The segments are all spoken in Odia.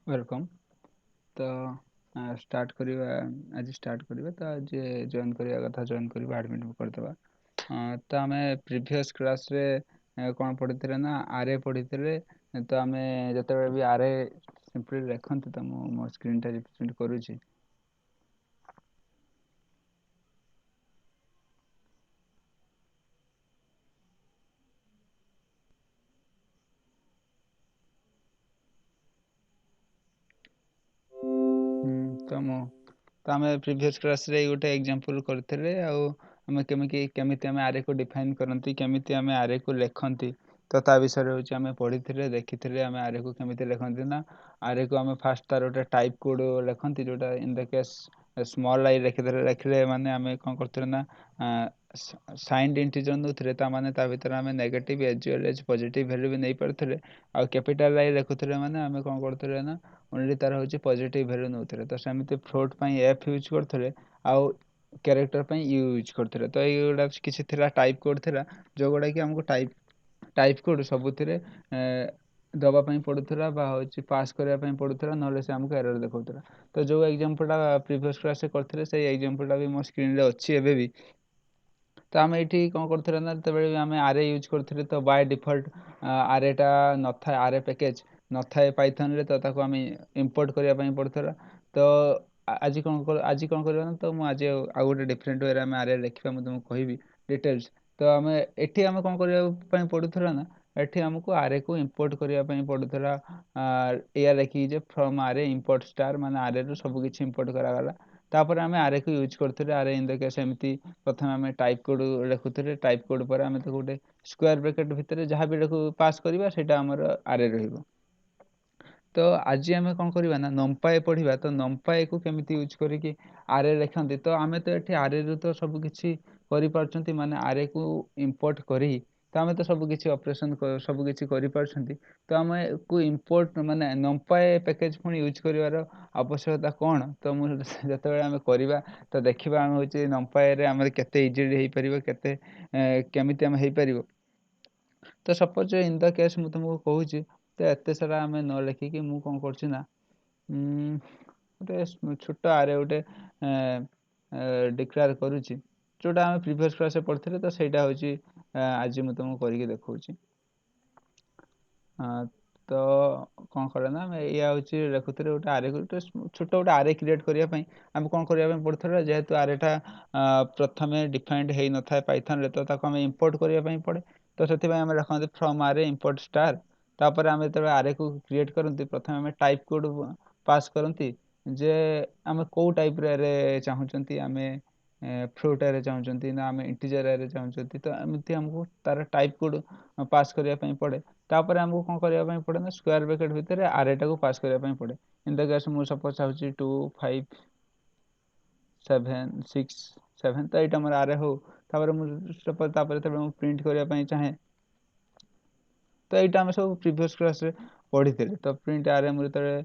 ୱେଲକମ୍। ତ ଷ୍ଟାର୍ଟ କରିବା ଆଜି ଷ୍ଟାର୍ଟ କରିବା ତ ଆଜି ଜଏନ୍ କରିବା କଥା ଜଏନ୍ କରିବା ଆଡ଼ମିଟ୍ କରିଦେବା। ତ ଆମେ ପ୍ରିଭିୟସ୍ କ୍ଲାସ୍ରେ କ'ଣ ପଢ଼ିଥିଲେ ନା ଆରେ ପଢ଼ିଥିଲେ। ତ ଆମେ ଯେତେବେଳେ ବି ଆରେ ସିମ୍ପଲି ଲେଖନ୍ତି ତ ମୁଁ ମୋ ସ୍କ୍ରିନ୍ଟା ରିପ୍ରେଜେଣ୍ଟ କରୁଛି। ତ ଆମେ ପ୍ରିଭିୟସ୍ କ୍ଲାସ୍ରେ ଗୋଟେ ଏକ୍ଜାମ୍ପଲ୍ କରିଥିଲେ ଆଉ ଆମେ କେମିତି ଆମେ ଆରେକୁ ଡିଫାଇନ୍ କରନ୍ତି, କେମିତି ଆମେ ଆରେକୁ ଲେଖନ୍ତି। ତ ତା ବିଷୟରେ ହେଉଛି ଆମେ ପଢ଼ିଥିଲେ, ଦେଖିଥିଲେ ଆମେ ଆରେକୁ କେମିତି ଲେଖନ୍ତି ନା ଆରେକୁ ଆମେ ଫାଷ୍ଟ ତାର ଗୋଟେ ଟାଇପ୍ କୋଡ଼୍ ଲେଖନ୍ତି, ଯେଉଁଟା in the case small I ଲେଖିଲେ ମାନେ ଆମେ କ'ଣ କରୁଥିଲେ ନା ସାଇନ୍ଡ ଇଣ୍ଟିଜର୍ ନେଉଥିଲେ, ତା'ମାନେ ତା ଭିତରେ ଆମେ negative as well as positive value ବି ନେଇପାରୁଥିଲେ। ଆଉ କ୍ୟାପିଟାଲ୍ ଆଇ ଲେଖୁଥିଲେ ମାନେ ଆମେ କ'ଣ କରୁଥିଲେ ନା ଓନ୍ଲି ତାର ହେଉଛି ପଜିଟିଭ୍ ଭ୍ୟାଲ୍ୟୁ ନେଉଥିଲେ। ତ ସେମିତି ଫ୍ଲୋଟ୍ ପାଇଁ ଏଫ୍ ୟୁଜ୍ କରୁଥିଲେ ଆଉ କ୍ୟାରେକ୍ଟର ପାଇଁ ୟୁ ୟୁଜ୍ କରୁଥିଲେ। ତ ଏଇଗୁଡ଼ା କିଛି ଥିଲା ଟାଇପ୍ କୋଡ଼୍ ଥିଲା, ଯେଉଁଗୁଡ଼ାକି ଆମକୁ ଟାଇପ୍ କୋଡ଼୍ ସବୁଥିରେ ଦେବା ପାଇଁ ପଡ଼ୁଥିଲା ବା ହେଉଛି ପାସ୍ କରିବା ପାଇଁ ପଡ଼ୁଥିଲା, ନହେଲେ ସେ ଆମକୁ ଏରର୍ ଦେଖାଉଥିଲା। ତ ଯେଉଁ ଏକ୍ଜାମ୍ପଲ୍ଟା ପ୍ରିଭିୟସ୍ କ୍ଲାସ୍ରେ କରିଥିଲେ ସେଇ ଏକ୍ଜାମ୍ପଲ୍ଟା ବି ମୋ ସ୍କ୍ରିନ୍ରେ ଅଛି ଏବେ ବି। ତ ଆମେ ଏଇଠି କ'ଣ କରୁଥିଲେ ନା ଯେତେବେଳେ ବି ଆମେ ଆରେ ୟୁଜ୍ କରୁଥିଲେ ତ ବାଇ ଡିଫଲ୍ଟ ଆରେଟା ନଥାଏ, ଆରେ ପ୍ୟାକେଜ୍ ନଥାଏ ପାଇଥନ୍ରେ, ତ ତାକୁ ଆମେ ଇମ୍ପୋର୍ଟ କରିବା ପାଇଁ ପଡ଼ୁଥିଲା। ତ ଆଜି କ'ଣ କରିବା ନା ତ ମୁଁ ଆଜି ଆଉ ଗୋଟେ ଡିଫରେଣ୍ଟ ୱେରେ ଆମେ ଆରେ ଲେଖିବା, ମୁଁ ତୁମକୁ କହିବି ଡିଟେଲ୍ସ। ତ ଆମେ ଏଠି ଆମେ କ'ଣ କରିବା ପାଇଁ ପଡ଼ୁଥିଲା ନା ଏଠି ଆମକୁ ଆରେକୁ ଇମ୍ପୋର୍ଟ କରିବା ପାଇଁ ପଡ଼ୁଥିଲା। ଏଇଆ ଲେଖିକି ଯେ ଫ୍ରମ୍ ଆରେ ଇମ୍ପୋର୍ଟ ଷ୍ଟାର୍, ମାନେ ଆରେରୁ ସବୁ କିଛି ଇମ୍ପୋର୍ଟ କରାଗଲା। ତାପରେ ଆମେ ଆରେକୁ ୟୁଜ୍ କରୁଥିଲେ। ଆରେ ଇନ୍ ଦ କେସ୍ ଏମିତି ପ୍ରଥମେ ଆମେ ଟାଇପ୍ କୋଡ଼୍ ଲେଖୁଥିଲେ, ଟାଇପ୍ କୋଡ଼୍ ପରେ ଆମେ ତାକୁ ଗୋଟେ ସ୍କୋୟାର ବ୍ରାକେଟ୍ ଭିତରେ ଯାହା ବି ପାସ୍ କରିବା ସେଇଟା ଆମର ଆରେ ରହିବ। ତ ଆଜି ଆମେ କ'ଣ କରିବା ନା ନମ୍ପାଏ ପଢ଼ିବା। ତ ନମ୍ପାଏକୁ କେମିତି ୟୁଜ୍ କରିକି ଆରେ ଲେଖନ୍ତି। ତ ଆମେ ତ ଏଠି ଆରେରୁ ତ ସବୁ କିଛି କରିପାରୁଛନ୍ତି, ମାନେ ଆରେକୁ ଇମ୍ପୋର୍ଟ କରି ତ ଆମେ ତ ସବୁ କିଛି ଅପରେସନ୍ ସବୁ କିଛି କରିପାରୁଛନ୍ତି। ତ ଆମକୁ ଇମ୍ପୋର୍ଟ ମାନେ ନମ୍ପାଏ ପ୍ୟାକେଜ୍ ପୁଣି ୟୁଜ୍ କରିବାର ଆବଶ୍ୟକତା କ'ଣ? ତ ମୁଁ ଯେତେବେଳେ ଆମେ କରିବା ତ ଦେଖିବା ଆମେ ହେଉଛି ନମ୍ପାଏରେ ଆମର କେତେ ଇଜିଲି ହେଇପାରିବ, କେମିତି ଆମେ ହେଇପାରିବ। ତ ସପୋଜ୍ ଇନ୍ ଦ କେସ୍ ମୁଁ ତୁମକୁ କହୁଛି, ତ ଏତେ ସାରା ଆମେ ନ ଲେଖିକି ମୁଁ କ'ଣ କରୁଛି ନା ଗୋଟେ ଛୋଟ ଆରେ ଗୋଟେ ଡିକ୍ଲେୟାର କରୁଛି, ଯେଉଁଟା ଆମେ ପ୍ରିଭିୟସ୍ କ୍ଲାସ୍ରେ ପଢ଼ିଥିଲେ। ତ ସେଇଟା ହେଉଛି ଆଜି ମୁଁ ତୁମକୁ କରିକି ଦେଖାଉଛି। ତ କ'ଣ କରେ ନା ଆମେ ଏଇଆ ହେଉଛି ଲେଖୁଥିଲେ ଗୋଟେ ଆରେକୁ ଛୋଟ ଗୋଟେ ଆରେ କ୍ରିଏଟ୍ କରିବା ପାଇଁ ଆମେ କ'ଣ କରିବା ପାଇଁ ପଡ଼ୁଥିଲା, ଯେହେତୁ ଆରେଟା ପ୍ରଥମେ ଡିଫାଇନ୍ଡ ହେଇନଥାଏ ପାଇଥନ୍ରେ, ତ ତାକୁ ଆମେ ଇମ୍ପୋର୍ଟ କରିବା ପାଇଁ ପଡ଼େ। ତ ସେଥିପାଇଁ ଆମେ ଲେଖନ୍ତି ଫ୍ରମ୍ ଆରେ ଇମ୍ପୋର୍ଟ ଷ୍ଟାର୍। ତାପରେ ଆମେ ଯେତେବେଳେ ଆରେକୁ କ୍ରିଏଟ୍ କରନ୍ତି ପ୍ରଥମେ ଆମେ ଟାଇପ୍ କୋଡ଼୍ ପାସ୍ କରନ୍ତି ଯେ ଆମେ କେଉଁ ଟାଇପ୍ର ଆରେ ଚାହୁଁଛନ୍ତି, ଆମେ ଫ୍ଲୋଟ୍ ଆରେ ଚାହୁଁଛନ୍ତି ନା ଆମେ ଇଣ୍ଟିଜର୍ ଆରେ ଚାହୁଁଛନ୍ତି। ତ ଏମିତି ଆମକୁ ତାର ଟାଇପ୍ କୋଡ଼୍ ପାସ୍ କରିବା ପାଇଁ ପଡ଼େ। ତାପରେ ଆମକୁ କ'ଣ କରିବା ପାଇଁ ପଡ଼େ ନା ସ୍କୋୟାର ବ୍ରାକେଟ୍ ଭିତରେ ଆରେଟାକୁ ପାସ୍ କରିବା ପାଇଁ ପଡ଼େ। ଇନ୍ ଦ କେସ୍ ମୁଁ ସପୋଜ୍ ଚାହୁଁଛି 2 5 7 6 7, ତ ଏଇଟା ମୋର ଆରେ ହଉ। ତାପରେ ଯେତେବେଳେ ମୁଁ ପ୍ରିଣ୍ଟ କରିବା ପାଇଁ ଚାହେଁ, ତ ଏଇଟା ଆମେ ସବୁ ପ୍ରିଭିୟସ୍ କ୍ଲାସ୍ରେ ପଢ଼ିଥିଲେ। ତ ପ୍ରିଣ୍ଟ ଆରେ ମୁଁ ଯେତେବେଳେ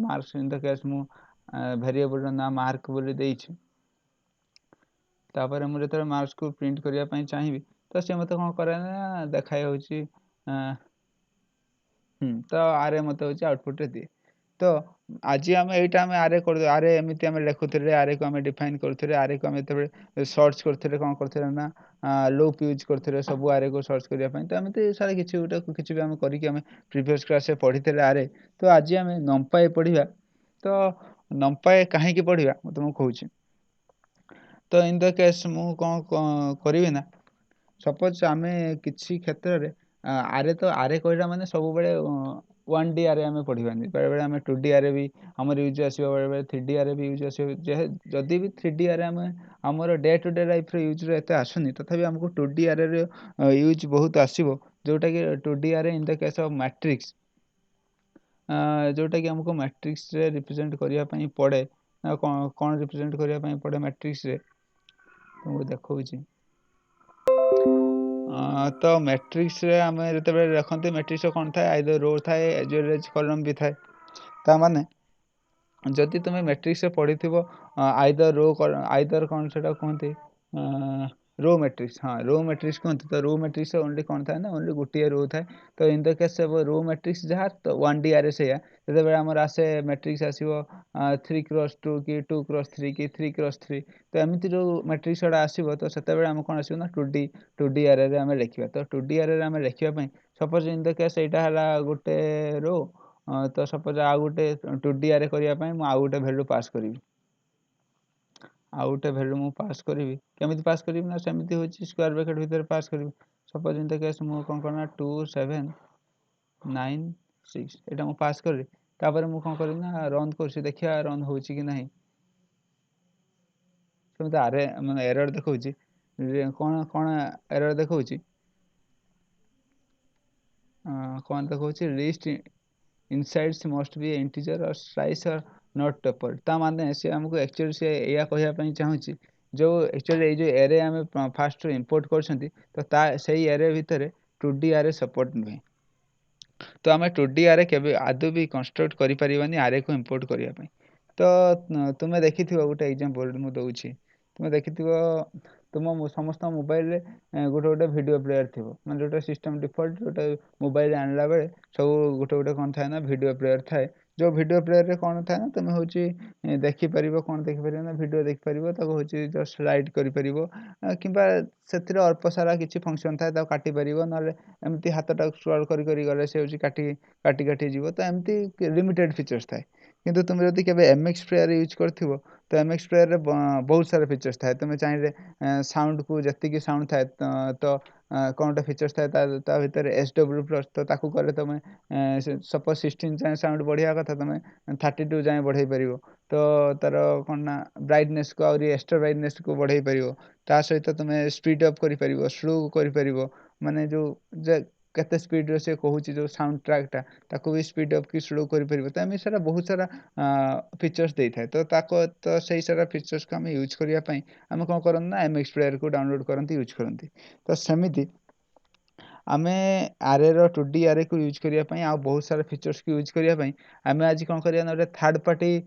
ମାର୍କସ୍ ଇନ୍ ଦ କେସ୍ ମୁଁ ଭେରିଏବଲ୍ର ନାଁ ମାର୍କ ବୋଲି ଦେଇଛି। ତାପରେ ମୁଁ ଯେତେବେଳେ ମାର୍କସ୍କୁ ପ୍ରିଣ୍ଟ କରିବା ପାଇଁ ଚାହିଁବି ତ ସେ ମୋତେ କ'ଣ କରେ ନା ଦେଖାଇ ହେଉଛି ତ ଆରେ ମୋତେ ହେଉଛି ଆଉଟପୁଟ୍ରେ ଦିଏ। ତ ଆଜି ଆମେ ଏଇଟା ଆମେ ଆରେ ଏମିତି ଆମେ ଲେଖୁଥିଲେ, ଆରେକୁ ଆମେ ଡିଫାଇନ୍ କରୁଥିଲେ, ଆରେକୁ ଆମେ ଯେତେବେଳେ ସର୍ଚ୍ଚ କରୁଥିଲେ କ'ଣ କରୁଥିଲେ ନା ଲୁପ୍ ୟୁଜ୍ କରୁଥିଲେ ସବୁ ଆରେକୁ ସର୍ଚ୍ଚ କରିବା ପାଇଁ। ତ ଏମିତି ସାରା କିଛି ବି ଆମେ କରିକି ଆମେ ପ୍ରିଭିୟସ୍ କ୍ଲାସ୍ରେ ପଢ଼ିଥିଲେ ଆରେ। ତ ଆଜି ଆମେ ନମ୍ପାଏ ପଢ଼ିବା। ତ ନମ୍ପାଏ କାହିଁକି ପଢ଼ିବା ମୁଁ ତୁମକୁ କହୁଛି। ତ ଇନ୍ ଦ କେସ୍ ମୁଁ କ'ଣ କରିବି ନା ସପୋଜ୍ ଆମେ କିଛି କ୍ଷେତ୍ରରେ ଆରେ କହିଲା ମାନେ ସବୁବେଳେ 1D ଆରେ ଆମେ ପଢ଼ିବାନି, ବେଳେବେଳେ ଆମେ 2D ଆରେ ବି ଆମର ୟୁଜ୍ ଆସିବ, ବେଳେବେଳେ 3D ଆରେ ବି ୟୁଜ୍ ଆସିବ। ଯଦି ବି 3D ଆରେ ଆମର ଡେ ଟୁ ଡେ ଲାଇଫ୍ରେ ୟୁଜ୍ରେ ଏତେ ଆସୁନି, ତଥାପି ଆମକୁ 2D ଆରେର ୟୁଜ୍ ବହୁତ ଆସିବ, ଯେଉଁଟାକି 2D ଆରେ in the case of matrix, ଯେଉଁଟାକି ଆମକୁ ମ୍ୟାଟ୍ରିକ୍ସରେ ରିପ୍ରେଜେଣ୍ଟ କରିବା ପାଇଁ ପଡ଼େ। କ'ଣ ରିପ୍ରେଜେଣ୍ଟ କରିବା ପାଇଁ ପଡ଼େ ମ୍ୟାଟ୍ରିକ୍ସରେ ମୁଁ ଦେଖାଉଛି। ତ ମ୍ୟାଟ୍ରିକ୍ସରେ ଆମେ ଯେତେବେଳେ ଲେଖନ୍ତି ମ୍ୟାଟ୍ରିକ୍ସରେ କ'ଣ ଥାଏ, ଆଇଦର୍ ରୋ ଥାଏ, ଏଜ୍ ୱେଲ୍ ଏଜ୍ କଲମ୍ ବି ଥାଏ। ତା'ମାନେ ଯଦି ତୁମେ ମ୍ୟାଟ୍ରିକ୍ସରେ ପଢ଼ିଥିବ ଆଇଦର୍ କ'ଣ ସେଇଟା କୁହନ୍ତି रो मैट्रिक्स, हाँ रो मैट्रिक्स कहते तो रो मैट्रिक्स ओनली कौन थाए ना ओनली गोटे रो थाए तो in the case row matrix जहाँ तो 1D आरे से जो आमर आसे मैट्रिक्स आसो 3x2 कि 2x3 कि 3x3 तो एमती जो मैट्रिक्स गुड़ा आसो तो से आम कौन आसो ना 2D आरे आम लिखा तो 2D आरे आम लिखापी सपोज इन द केस यहाँ गोटे रो तो सपोज आउ गोटे 2D आरे करने आउ गोटे भैल्यू पास करी आउ गोटे भैल्यू मु पास करी केमी पास करी ना सेमती हूँ स्क्वायर ब्रैकेट भितर पास करी सपोज इन द केस मु कौन करना 2796 एटा मु पास करी तापर मु कौन करी ना रन कर देखिया रन हो कि नहीं सेमती आरे माने एरर देखौ कौन कौन एरर देखौ कौन देखौ list insides must be integer और स्लाइस और नॉट टॉपर ता माने से हमको एक्चुअली से या कहया पई चाहूची जो एक्चुअली जो एरे हम फास्ट इंपोर्ट करछंती तो ता सही एरे भितर 2D आरे सपोर्ट नुहे तो आम 2D आरे केबे आदौ भी कंस्ट्रक्ट करि परिबानी आरे को इंपोर्ट करिया पई तो तुमे देखिथिबो गोटे एग्जांपल मु दउची तुमे देखिथिबो तुम समस्त मोबाइल रे गोटे गोटे वीडियो प्लेयर थिबो माने गोटे सिस्टम डिफॉल्ट गोटे मोबाइल आनला बेले सब गोटे गोटे कोन थाए ना वीडियो प्लेयर थाए जो वीडियो प्लेयर रे कोन थाए ना तुमे होची देखि परिबो कोन देखि परिबो ना वीडियो देखि परिबो ताको होची जस्ट स्लाइड करि परिबो किबा सेथिरे अल्प सारा किछि फंक्शन थाए ताको काटि परिबो नले एमती हाथटा स्क्रॉल करि करि गले से होची काटि काटि काटि जीवो तो एमती लिमिटेड फीचर्स थाए किंतु तुम जदि केबे एमएक्स प्लेयर यूज करथिबो तो एमएक्स प्लेयर रे बहुत सारा फीचर्स थाए तुमे चाहिले साउंड को जति की साउंड थाए तो कौन गोटे फीचर्स थाए ता भितर SW प्लस तो ताकू कले तुम सपोज 16 जाए साउंड बढ़िया कथा तुम 32 जाए बढ़ाई पार तो तार कौन ना ब्राइटनेस को आउरी एक्स्ट्रा ब्राइटनेस को बढ़ाई पार ता सहित तुम स्पीड अप कर स्लो कर माने जो केते स्पीड रे से कहूची जो साउंड ट्रैक टा ताको भी स्पीड अप की स्लो कर तो एम सारा बहुत सारा फीचर्स दे थाए तो ताको तो सही सारा फीचर्स को आम यूज करने आम कौन करना ना एमएक्स प्लेयर को डाउनलोड करती यूज करती तो सेमती आमे आरे रो 2D आरे को यूज करने आ बहुत सारा फीचर्स को यूज करने आमे आज कौन करिया ना थर्ड पार्टी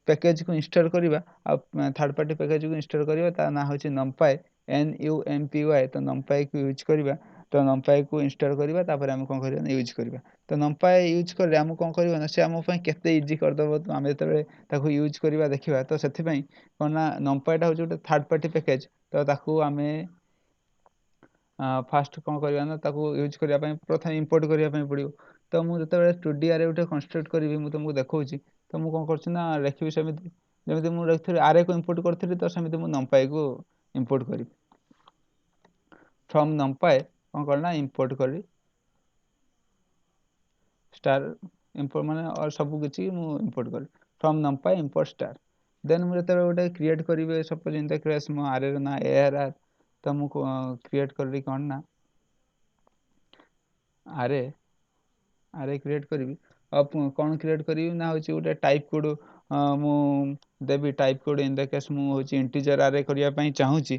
पैकेज को इंस्टॉल करबा आ थर्ड पार्टी पैकेज को इंस्टॉल करबा ता ना होची numpy NUMPY तो numpy को यूज करबा तो numpy को इंस्टॉल करबा तापर हम कौन करबा यूज करबा तो numpy यूज करले हम कौन करबा ना से हम पई केते इजी कर दबो तो हम जतबे ताको यूज करबा देखिबा तो सेति पई कोन ना numpy टा होची थर्ड पार्टी पैकेज तो ताको हमें फास्ट कौन करबा ना ताको यूज करबा पई प्रथम इंपोर्ट करबा पई पड़ियो तो मु जतबे 2D आरे उठे कंस्ट्रक्ट करबी मु तुमको देखौची तो मु कौन करछि ना लिखिबी सेमिति जेमिति मु रखिथि आरे को इंपोर्ट करथिली तो सेमिति मु numpy को इंपोर्ट करी फ्रॉम numpy कौन करना इंपोर्ट करी स्टार इंपोर्ट माने और सब किछि मु इंपोर्ट करी from numpy import star then मु जतबे गोटे क्रिएट करिवे सपोज इन द केस मु आरे ना arr तो मु क्रिएट करली कोन ना आरे आरे क्रिएट करी अब कौन क्रिएट करी ना होची गोटे टाइप कोड मु देबी type code in the case मु होची इंटीजर आरे करिया पई चाहूची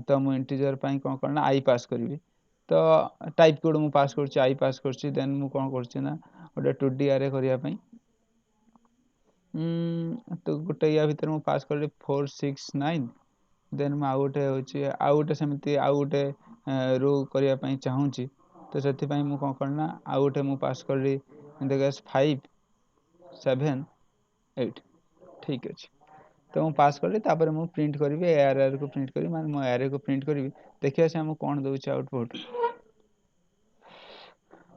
तो मु इंटीजर पई कोन करना आई पास करी तो टाइप कोड मु पास करची आई पास करची देन मु कोन करची ना गोटे 2D आरे करिया पई तो गोटे या भीतर मु पास करली 469 देन मु आउ गोटे होची आउ गोटे सेमती आउ गोटे रो करिया पई चाहूची तो से मु कौन करना आउ गोटे मु पास करली इन द केस 578 ठीक अच्छे तो मु पास करी तापर मु प्रिंट करी ARR को प्रिंट करी माने मो एरे को प्रिंट करी देखिया से हम कोन दउछ आउटपुट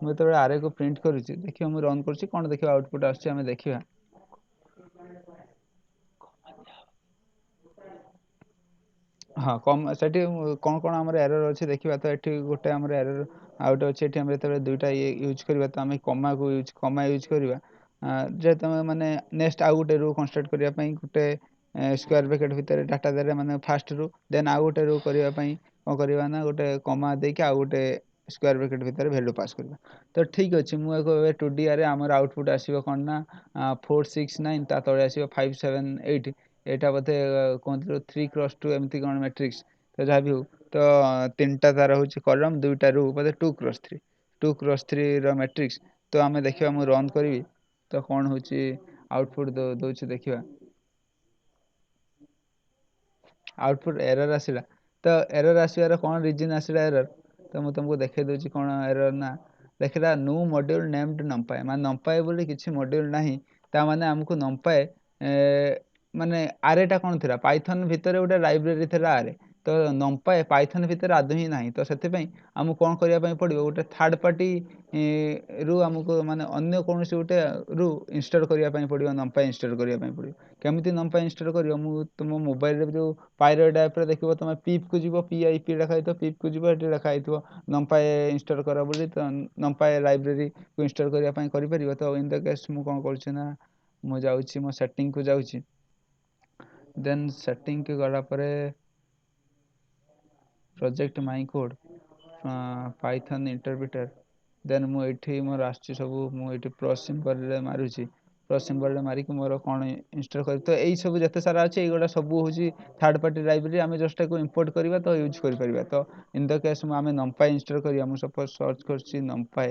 मु तो आरे को प्रिंट करूची देखियो मु रन करची कोन देखियो आउटपुट आछी हमें देखिया हाँ कम सेठी कौन कौन आमर एरर अच्छे देखा तो ये गोटे आमर एरर आउट अच्छे ये दुईटा ये यूज करवा तो आम कमा यूज करवा जे तुम माने नेक्स्ट आउ गोटे रो कंस्ट्रक्ट करने गोटे स्क्वायर ब्रैकेट भितर डाटा दे माने फास्ट रो देन आउ गोटे रो करने कौन करवा ना गोटे कमा देके आउ गोटे स्क्वायर ब्रैकेट भितर वैल्यू पास करवा तो ठीक अच्छे मुझे 2D आरे आमर आउटपुट आसो कौन ना 469 ता तले आसो 578 एटा बोधे कहते 3x2 एमती कौन मैट्रिक्स तो जहाँ भी हो तो तीन टा तार हूँ कलम दुईटा रो बोधे 2x3 2x3 मैट्रिक्स तो आम देखा मुझे रन करी तो कौन हूँ आउटपुट दौर देखा आउटपुट एरर आसला ତ ଏରର ଆସିବାର କ'ଣ ରିଜିନ୍ ଆସିଲା ଏରର, ତ ମୁଁ ତୁମକୁ ଦେଖାଇ ଦେଉଛି କ'ଣ ଏରର ନା ଦେଖିଲା ନ୍ୟୁ ମଡ୍ୟୁଲ୍ ନେମ୍ଡ ନମ୍ପାଏ, ମାନେ ନମ୍ପାଏ ବୋଲି କିଛି ମଡ୍ୟୁଲ୍ ନାହିଁ। ତାମାନେ ଆମକୁ ନମ୍ପାଏ ମାନେ ଆରେଟା କ'ଣ ଥିଲା, ପାଇଥନ୍ ଭିତରେ ଗୋଟେ ଲାଇବ୍ରେରୀ ଥିଲା ଆରେ, ତ ନମ୍ପାଏ ପାଇଥନ୍ ଭିତରେ ଆଦୌ ହିଁ ନାହିଁ। ତ ସେଥିପାଇଁ ଆମକୁ କ'ଣ କରିବା ପାଇଁ ପଡ଼ିବ, ଗୋଟେ ଥାର୍ଡ଼ ପାର୍ଟି ରୁ ଆମକୁ ମାନେ ଅନ୍ୟ କୌଣସି ଗୋଟେ ରୁ ଇନଷ୍ଟଲ୍ କରିବା ପାଇଁ ପଡ଼ିବ, ନମ୍ପାଏ ଇନଷ୍ଟଲ୍ କରିବା ପାଇଁ ପଡ଼ିବ। କେମିତି ନମ୍ପାଏ ଇନଷ୍ଟଲ୍ କରିବ, ମୁଁ ତୁମ ମୋବାଇଲରେ ଯେଉଁ ପାଇରେଟ୍ ଆପ୍ରେ ଦେଖିବ, ତୁମେ ପିପ୍କୁ ଯିବ, PIP ଲେଖା ହେଇଥିବ, ପିପ୍କୁ ଯିବ, ଏଠି ଲେଖା ହେଇଥିବ ନମ୍ପାଏ ଇନଷ୍ଟଲ୍ କର ବୋଲି, ତ ନମ୍ପାଏ ଲାଇବ୍ରେରୀକୁ ଇନଷ୍ଟଲ୍ କରିବା ପାଇଁ କରିପାରିବ। ତ ଇନ୍ ଦ କେସ୍ ମୁଁ କ'ଣ କରୁଛି ନା, ମୁଁ ଯାଉଛି ମୋ ସେଟିଂକୁ ଯାଉଛି, ଦେନ୍ ସେଟିଂକୁ ଗଲା ପରେ ପ୍ରୋଜେକ୍ଟ ମାଇ କୋଡ୍ ପାଇଥନ୍ ଇଣ୍ଟରପ୍ରିଟର, ଦେନ୍ ମୁଁ ଏଇଠି ମୋର ଆସୁଛି ସବୁ, ମୁଁ ଏଇଠି ପ୍ଲସ୍ ସିମ୍ବଲରେ ମାରୁଛି, ପ୍ଲସ୍ ସିମ୍ବଲରେ ମାରିକି ମୋର କ'ଣ ଇନଷ୍ଟଲ୍ କରି, ତ ଏଇସବୁ ଯେତେ ସାରା ଅଛି ଏଇଗୁଡ଼ା ସବୁ ହେଉଛି ଥାର୍ଡ଼ ପାର୍ଟି ଲାଇବ୍ରେରୀ, ଆମେ ଜଷ୍ଟ ତାକୁ ଇମ୍ପୋର୍ଟ କରିବା ତ ୟୁଜ୍ କରିପାରିବା। ତ ଇନ୍ ଦ କେସ୍ ଆମେ ନମ୍ପାଏ ଇନଷ୍ଟଲ୍ କରିବା, ମୁଁ ସପୋଜ୍ ସର୍ଚ୍ଚ କରୁଛି ନମ୍ପାଏ,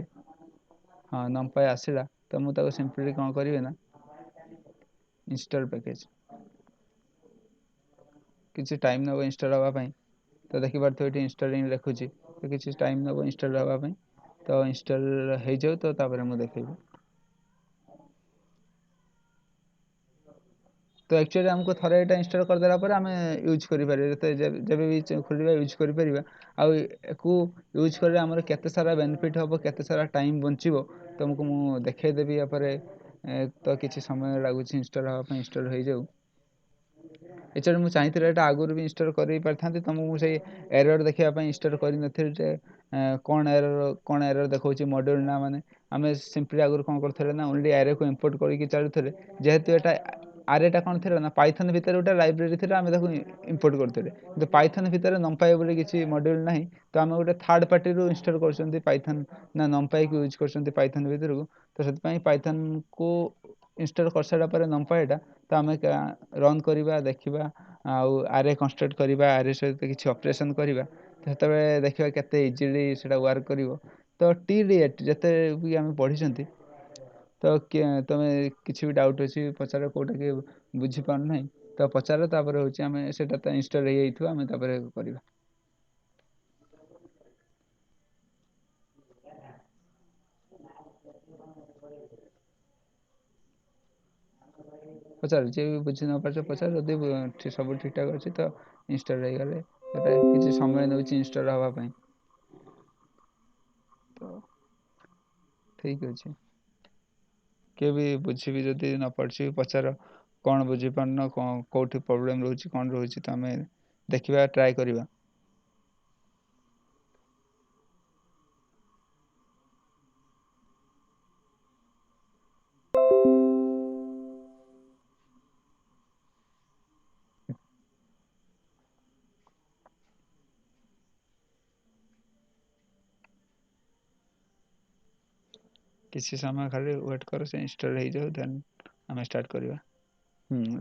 ହଁ ନମ୍ପାଏ ଆସିଲା, ତ ମୁଁ ତାକୁ ସିମ୍ପଲି କ'ଣ କରିବି ନା ଇନଷ୍ଟଲ୍ ପ୍ୟାକେଜ୍, କିଛି ଟାଇମ୍ ନେବ ଇନଷ୍ଟଲ୍ ହେବା ପାଇଁ। ତ ଦେଖିପାରୁଥିବ ଏଠି ଇନଷ୍ଟଲିଂ ଲେଖୁଛି, ତ କିଛି ଟାଇମ୍ ନେବ ଇନଷ୍ଟଲ୍ ହେବା ପାଇଁ, ତ ଇନଷ୍ଟଲ୍ ହେଇଯାଉ, ତ ତାପରେ ମୁଁ ଦେଖେଇବି। ତ ଆକ୍ଚୁଆଲି ଆମକୁ ଥରେ ଏଇଟା ଇନଷ୍ଟଲ୍ କରିଦେଲା ପରେ ଆମେ ୟୁଜ୍ କରିପାରିବା, ଯେବେ ବି ଖୋଲିବା ୟୁଜ୍ କରିପାରିବା। ଆଉ ୟାକୁ ୟୁଜ୍ କଲେ ଆମର କେତେ ସାରା ବେନିଫିଟ୍ ହେବ, କେତେ ସାରା ଟାଇମ୍ ବଞ୍ଚିବ, ତୁମକୁ ମୁଁ ଦେଖେଇଦେବି ୟା ପରେ। ତ କିଛି ସମୟ ଲାଗୁଛି ଇନଷ୍ଟଲ୍ ହେବା ପାଇଁ, ଇନଷ୍ଟଲ୍ ହେଇଯାଉ। ଆକ୍ଚୁଆଲି ମୁଁ ଚାହିଁଥିଲେ ଏଇଟା ଆଗରୁ ବି ଇନଷ୍ଟଲ୍ କରିପାରିଥାନ୍ତି, ତମକୁ ମୁଁ ସେଇ ଏରର୍ ଦେଖିବା ପାଇଁ ଇନଷ୍ଟଲ୍ କରିନଥିଲି ଯେ କ'ଣ ଏରର୍ ଦେଖାଉଛି ମଡ୍ୟୁଲ୍ ନା, ମାନେ ଆମେ ସିମ୍ପଲି ଆଗରୁ କ'ଣ କରୁଥିଲେ ନା ଓନ୍ଲି ଆରେକୁ ଇମ୍ପୋର୍ଟ କରିକି ଚାଲୁଥିଲେ। ଯେହେତୁ ଏଇଟା ଆରେଟା କ'ଣ ଥିଲା ନା ପାଇଥନ୍ ଭିତରେ ଗୋଟେ ଲାଇବ୍ରେରୀ ଥିଲା, ଆମେ ତାକୁ ଇମ୍ପୋର୍ଟ କରୁଥିଲେ, କିନ୍ତୁ ପାଇଥନ୍ ଭିତରେ ନମ୍ପାଏ ବୋଲି କିଛି ମଡ୍ୟୁଲ୍ ନାହିଁ। ତ ଆମେ ଗୋଟେ ଥାର୍ଡ଼ ପାର୍ଟିରୁ ଇନଷ୍ଟଲ୍ କରୁଛନ୍ତି ପାଇଥନ୍, ନା ନମ୍ପାଏକୁ ୟୁଜ୍ କରୁଛନ୍ତି ପାଇଥନ୍ ଭିତରକୁ। ତ ସେଥିପାଇଁ ପାଇଥନ୍କୁ ଇନଷ୍ଟଲ୍ କରିସାରିଲା ପରେ ନମ୍ପାଏଟା, ତ ଆମେ ରନ୍ କରିବା, ଦେଖିବା, ଆଉ ଆରେ କନଷ୍ଟ୍ରକ୍ଟ କରିବା, ଆରେ ସହିତ କିଛି ଅପରେସନ୍ କରିବା, ତ ସେତେବେଳେ ଦେଖିବା କେତେ ଇଜିଲି ସେଇଟା ୱାର୍କ କରିବ। ତ TDAT ଯେତେ ବି ଆମେ ପଢ଼ିଛନ୍ତି, ତ ତମେ କିଛି ବି ଡାଉଟ୍ ଅଛି ପଚାର, କେଉଁଟା କି ବୁଝିପାରୁନାହିଁ ତ ପଚାର, ତାପରେ ହେଉଛି ଆମେ ସେଇଟା ତ ଇନଷ୍ଟଲ୍ ହେଇଯାଇଥିବ, ଆମେ ତାପରେ କରିବା। ପଚାର, ଯିଏ ବି ବୁଝି ନ ପାରୁଛ ପଚାର, ଯଦି ସବୁ ଠିକ୍ଠାକ୍ ଅଛି ତ ଇନଷ୍ଟଲ୍ ହେଇଗଲେ, କିଛି ସମୟ ନେଉଛି ଇନଷ୍ଟଲ୍ ହେବା ପାଇଁ, ତ ଠିକ୍ ଅଛି। କିଏ ବି ବୁଝିବି ଯଦି ନ ପାରୁଛି ପଚାର, କ'ଣ ବୁଝିପାରୁନ, କେଉଁଠି ପ୍ରୋବ୍ଲେମ୍ ରହୁଛି, କ'ଣ ରହୁଛି, ତ ଆମେ ଦେଖିବା, ଟ୍ରାଏ କରିବା। କିଛି ସମୟ ଖାଲି ୱେଟ୍ କର, ସେ ଇନଷ୍ଟଲ୍ ହେଇଯାଉ, ଦେନ୍ ଆମେ ଷ୍ଟାର୍ଟ କରିବା।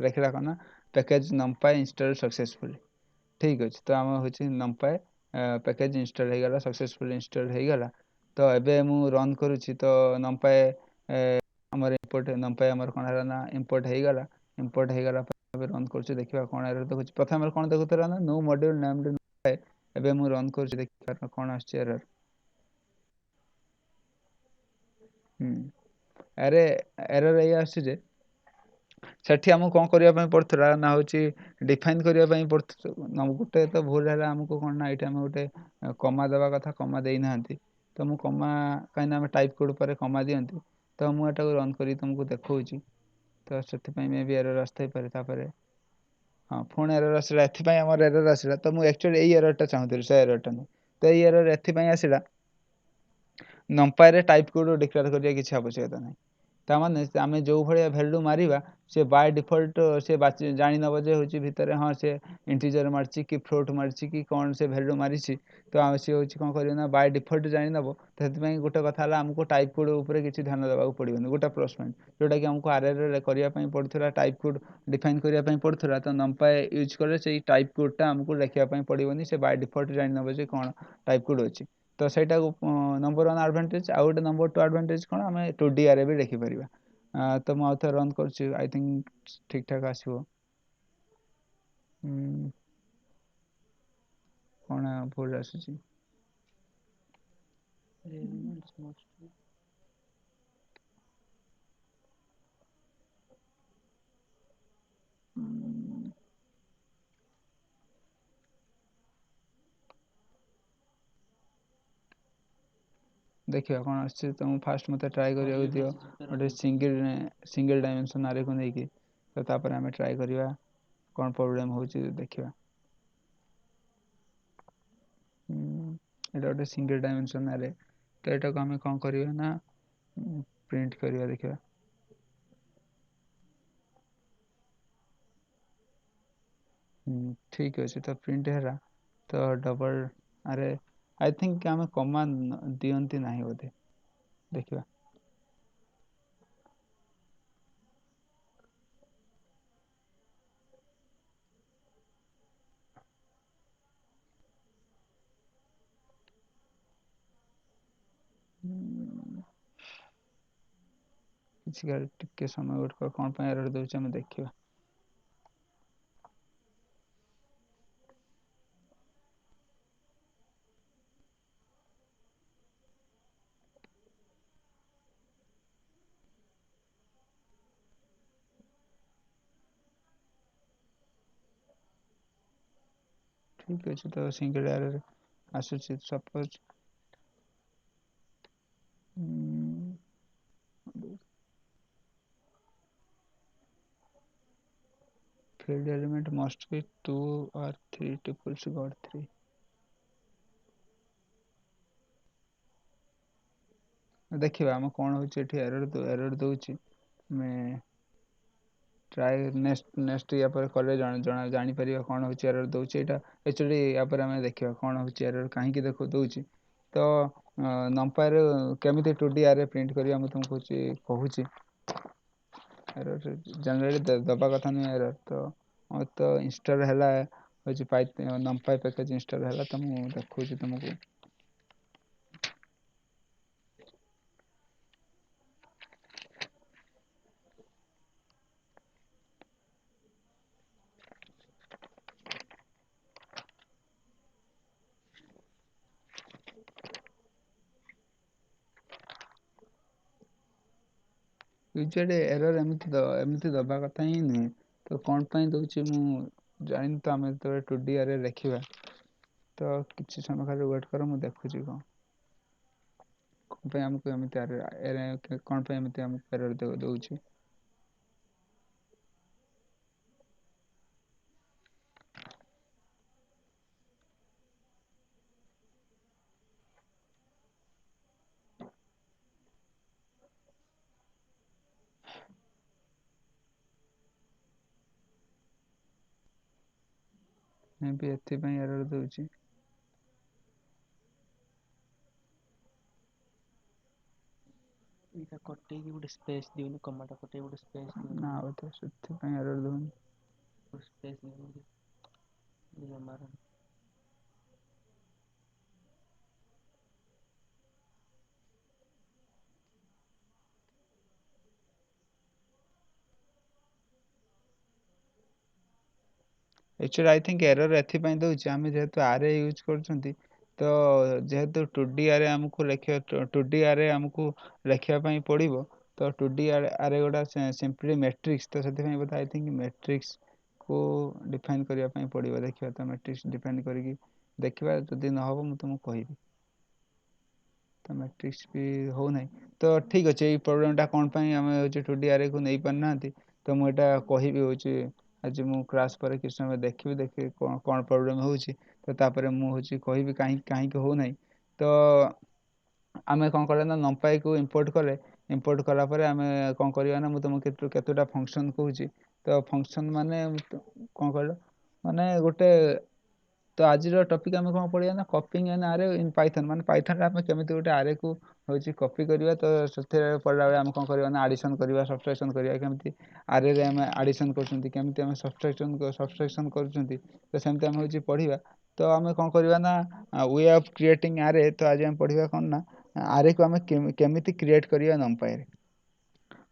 ଲେଖିଲା କ'ଣ ନା ପ୍ୟାକେଜ୍ ନମ୍ପାଏ ଇନଷ୍ଟଲ୍ ସକ୍ସେସଫୁଲି। ଠିକ୍ ଅଛି, ତ ଆମ ହେଉଛି ନମ୍ପାଏ ପ୍ୟାକେଜ୍ ଇନଷ୍ଟଲ୍ ହେଇଗଲା, ସକ୍ସେସଫୁଲି ଇନଷ୍ଟଲ୍ ହେଇଗଲା। ତ ଏବେ ମୁଁ ରନ୍ କରୁଛି, ତ ନମ୍ପାଏ ଆମର ଇମ୍ପୋର୍ଟ, ନମ୍ପାଏ ଆମର କ'ଣ ହେଲା ନା ଇମ୍ପୋର୍ଟ ହେଇଗଲା। ଇମ୍ପୋର୍ଟ ହେଇଗଲା ପରେ ଏବେ ରନ୍ କରୁଛି, ଦେଖିବା କ'ଣ ଏରର୍ ଦେଖୁଛି। ପ୍ରଥମେ କ'ଣ ଦେଖୁଥିଲା ନା ନ୍ୟୁ ମଡ୍ୟୁଲ୍ ନେମ୍ଡ ନମ୍ପାଏ, ଏବେ ମୁଁ ରନ୍ କରୁଛି, ଦେଖିବା କ'ଣ ଆସୁଛି ଏରର୍। ଆରେ ଏରର୍ ଏଇଆ ଆସୁଛି ଯେ ସେଠି ଆମକୁ କ'ଣ କରିବା ପାଇଁ ପଡ଼ୁଥିଲା ନା ହେଉଛି ଡିଫାଇନ୍ କରିବା ପାଇଁ ପଡ଼ୁଥିଲା। ଗୋଟେ ତ ଭୁଲ ହେଲା ଆମକୁ କ'ଣ ନା, ଏଇଠି ଆମେ ଗୋଟେ କମା ଦେବା କଥା, କମା ଦେଇନାହାନ୍ତି। ତ ମୁଁ କମା, କାହିଁକିନା ଆମେ ଟାଇପ୍ କୋଡ଼୍ ପରେ କମା ଦିଅନ୍ତି, ତ ମୁଁ ଏଟାକୁ ରନ୍ କରି ତୁମକୁ ଦେଖାଉଛି। ତ ସେଥିପାଇଁ ମେ ବି ଏରର୍ ଆସିଥାଇପାରେ। ତାପରେ ହଁ, ପୁଣି ଏରର୍ ଆସିଲା, ଏଥିପାଇଁ ଆମର ଏରର୍ ଆସିଲା। ତ ମୁଁ ଆକ୍ଚୁଆଲି ଏଇ ଏରର୍ଟା ଚାହୁଁଥିଲି, ସେ ଏରର୍ଟା ନୁହେଁ। ତ ଏଇ ଏରର୍ ଏଥିପାଇଁ ଆସିଲା, ନମ୍ପାଏରେ ଟାଇପ୍ କୋଡ଼୍ ଡିକ୍ଲେୟାର କରିବା କିଛି ଆବଶ୍ୟକତା ନାହିଁ। ତାମାନେ ଆମେ ଯେଉଁ ଭଳିଆ ଭ୍ୟାଲ୍ୟୁ ମାରିବା, ସେ ବାଇ ଡିଫଲ୍ଟ ସେ ଜାଣିନେବ ଯେ ହେଉଛି ଭିତରେ ହଁ ସେ ଇଣ୍ଟିଜର୍ ମାରିଛି କି ଫ୍ଲୋଟ୍ ମାରିଛି କି କ'ଣ ସେ ଭ୍ୟାଲ୍ୟୁ ମାରିଛି। ତ ସିଏ ହେଉଛି କ'ଣ କରିବ ନା ବାଇ ଡିଫଲ୍ଟ ଜାଣିନେବ। ତ ସେଥିପାଇଁ ଗୋଟେ କଥା ହେଲା, ଆମକୁ ଟାଇପ୍ କୋଡ଼୍ ଉପରେ କିଛି ଧ୍ୟାନ ଦେବାକୁ ପଡ଼ିବନି, ଗୋଟେ ପ୍ଲସ୍ ପଏଣ୍ଟ। ଯେଉଁଟାକି ଆମକୁ ଆରେରେ କରିବା ପାଇଁ ପଡ଼ୁଥିଲା, ଟାଇପ୍ କୋଡ଼୍ ଡିଫାଇନ୍ କରିବା ପାଇଁ ପଡ଼ୁଥିଲା। ତ ନମ୍ପାଏ ୟୁଜ୍ କଲେ ସେଇ ଟାଇପ୍ କୋଡ଼୍ଟା ଆମକୁ ଲେଖିବା ପାଇଁ ପଡ଼ିବନି, ସେ ବାଇ ଡିଫଲ୍ଟ ଜାଣିନେବ ଯେ କ'ଣ ଟାଇପ୍ କୋଡ଼୍ ଅଛି। ତ ସେଇଟାକୁ ନମ୍ବର 1 ଆଡ଼ଭାଣ୍ଟେଜ୍। ଆଉ ଗୋଟେ ନମ୍ବର 2 ଆଡ଼ଭାଣ୍ଟେଜ୍ କ'ଣ, ଆମେ 2D ଆରେ ବି ଲେଖିପାରିବା। ତ ମୁଁ ଆଉ ଥରେ ରନ୍ କରୁଛି, ଆଇ ଥିଙ୍କ ଠିକ୍ ଠାକ୍ ଆସିବ। କ'ଣ ଭୁଲ ଆସୁଛି? ଦେଖିବା କ'ଣ ଆସୁଛି। ତୁମକୁ ଫାଷ୍ଟ ମୋତେ ଟ୍ରାଏ କରିବାକୁ ଦିଅ ଗୋଟେ ସିଙ୍ଗଲ ଡାଇମେନସନ୍ ଆରେକୁ ନେଇକି, ତ ତାପରେ ଆମେ ଟ୍ରାଏ କରିବା କ'ଣ ପ୍ରୋବ୍ଲେମ୍ ହେଉଛି ଦେଖିବା। ଏଇଟା ଗୋଟେ ସିଙ୍ଗଲ ଡାଇମେନସନ୍ ଆରେ, ତ ଏଟାକୁ ଆମେ କ'ଣ କରିବା ନା ପ୍ରିଣ୍ଟ କରିବା। ଦେଖିବା ଠିକ୍ ଅଛି, ତ ପ୍ରିଣ୍ଟ ହେଲା। ତ ଡବଲ ଆରେ ଆଇ ଥିଙ୍କ ଆମେ କମାଣ୍ଡ ଦିଅନ୍ତି ନାହିଁ ବୋଧେ, ଦେଖିବା। କିଛି ଟିକେ ସମୟ ଗୁଡ଼ିକ କ'ଣ ପାଇଁ ଏରର୍ ଦେଉଛି ଆମେ ଦେଖିବା। ଠିକ୍ ଅଛି, ତ ସିଙ୍ଗଲ ଏରର୍ ଆସୁଛି। Suppose field element must be 2 or 3 tuples got 3. ଦେଖିବା ଆମେ କ'ଣ ହେଉଛି ଏଠି ଏରର୍ ଦେଉଛି। ଆମେ ଟ୍ରାଏ ନେକ୍ସଟ ୟା ପରେ କଲେ ଜାଣିପାରିବା କ'ଣ ହେଉଛି ଏରର୍ ଦେଉଛି। ଏଇଟା ଆକ୍ଚୁଆଲି ୟା ପରେ ଆମେ ଦେଖିବା କ'ଣ ହେଉଛି ଏରର୍ କାହିଁକି ଦେଉଛି। ତ ନମ୍ପାୟରେ କେମିତି 2D ଆରେ ପ୍ରିଣ୍ଟ କରିବା ମୁଁ ତୁମକୁ କହୁଛି। ଏରର୍ ଜେନେରାଲି ଦେବା କଥା ନୁହେଁ ଏରର୍। ତ ଇନଷ୍ଟଲ୍ ହେଲା ହେଉଛି ନମ୍ପାଇ ପ୍ୟାକେଜ୍ ଇନଷ୍ଟଲ୍ ହେଲା, ତ ମୁଁ ଦେଖଉଛି ତୁମକୁ। ୟୁଜୁଆଲି ଏରର୍ ଏମିତି ଦେବା କଥା ହିଁ ନୁହେଁ। ତ କ'ଣ ପାଇଁ ଦେଉଛି ମୁଁ ଜାଣିନି। ତ ଆମେ ଯେତେବେଳେ 2D ଆରେ ଲେଖିବା, ତ କିଛି ସମୟ ଖାଲି ୱେଟ୍ କର, ମୁଁ ଦେଖୁଛି କ'ଣ ପାଇଁ ଆମକୁ ଏମିତି କ'ଣ ପାଇଁ ଏମିତି ଆମକୁ ଏରର୍ ଦେଉଛି। ମେ ବି ଏଥିପାଇଁ ଏରର୍ ଦେଉଛି। ଏଇଟା କଟେଇକି ଗୋଟେ ସ୍ପେସ୍ ଦିଅନି, କମାଟା କଟେଇକି ଗୋଟେ ସ୍ପେସ୍ ଦିଅନି। ନା ବୋଧେ ସେଥିପାଇଁ ଏରର୍ ଦେଉନି। ସ୍ପେସ୍ ଦିଅନି ଜମାର। ଆକ୍ଚୁଆଲି ଆଇ ଥିଙ୍କ ଏରର୍ ଏଥିପାଇଁ ଦେଉଛି, ଆମେ ଯେହେତୁ ଆରେ ୟୁଜ୍ କରୁଛନ୍ତି, ତ ଯେହେତୁ 2D ଆରେ ଆମକୁ ଲେଖିବା ପାଇଁ ପଡ଼ିବ, ତ 2D ଆରେ ଗୁଡ଼ା ସିମ୍ପଲି ମ୍ୟାଟ୍ରିକ୍ସ, ତ ସେଥିପାଇଁ ବୋଧେ ଆଇ ଥିଙ୍କ ମ୍ୟାଟ୍ରିକ୍ସକୁ ଡିଫାଇନ୍ କରିବା ପାଇଁ ପଡ଼ିବ। ଦେଖିବା, ତ ମ୍ୟାଟ୍ରିକ୍ସ ଡିଫାଇନ୍ କରିକି ଦେଖିବା, ଯଦି ନହେବ ମୁଁ ତୁମକୁ କହିବି। ତ ମ୍ୟାଟ୍ରିକ୍ସ ବି ହେଉନାହିଁ, ତ ଠିକ୍ ଅଛି। ଏଇ ପ୍ରୋବ୍ଲେମ୍ଟା କ'ଣ ପାଇଁ ଆମେ ହେଉଛି 2D ଆରେକୁ ନେଇପାରୁନାହାନ୍ତି, ତ ମୁଁ ଏଇଟା କହିବି ହେଉଛି ଆଜି ମୁଁ କ୍ଲାସ୍ ପରେ କିଛି ସମୟ ଦେଖିବି କ'ଣ ପ୍ରୋବ୍ଲେମ୍ ହେଉଛି, ତ ତାପରେ ମୁଁ କହିବି କାହିଁକି ହେଉନାହିଁ। ତ ଆମେ କ'ଣ କରିବା ନା ନମ୍ପାଇକୁ ଇମ୍ପୋର୍ଟ କଲା ପରେ ଆମେ କ'ଣ କରିବା ନା ମୁଁ ତୁମକୁ କେତେଟା ଫଙ୍କସନ୍ କହୁଛି। ତ ଫଙ୍କସନ୍ ମାନେ କ'ଣ କହିଲ, ମାନେ ଗୋଟେ, ତ ଆଜିର ଟପିକ୍ ଆମେ କ'ଣ ପଢ଼ିବା ନା କପିଂ ଆନ୍ ଆରେ ଇନ୍ ପାଇଥନ୍। ମାନେ ପାଇଥନ୍ରେ ଆମେ କେମିତି ଗୋଟେ ଆରେକୁ କପି କରିବା। ତ ସେଥିରେ ପଢ଼ିଲା ବେଳେ ଆମେ କ'ଣ କରିବା ନା ଆଡ଼ିସନ୍ କରିବା, ସବଷ୍ଟ୍ରାକ୍ସନ୍ କରିବା। କେମିତି ଆରେରେ ଆମେ ଆଡ଼ିସନ୍ କରୁଛନ୍ତି, କେମିତି ଆମେ ସବଷ୍ଟ୍ରାକ୍ସନ୍ କରୁଛନ୍ତି, ତ ସେମିତି ଆମେ ପଢ଼ିବା। ତ ଆମେ କ'ଣ କରିବା ନା ୱେ ଅଫ୍ କ୍ରିଏଟିଂ ଆରେ, ତ ଆଜି ଆମେ ପଢ଼ିବା କ'ଣ ନା ଆରେକୁ ଆମେ କେମିତି କ୍ରିଏଟ୍ କରିବା ନମ୍ପାଇରେ।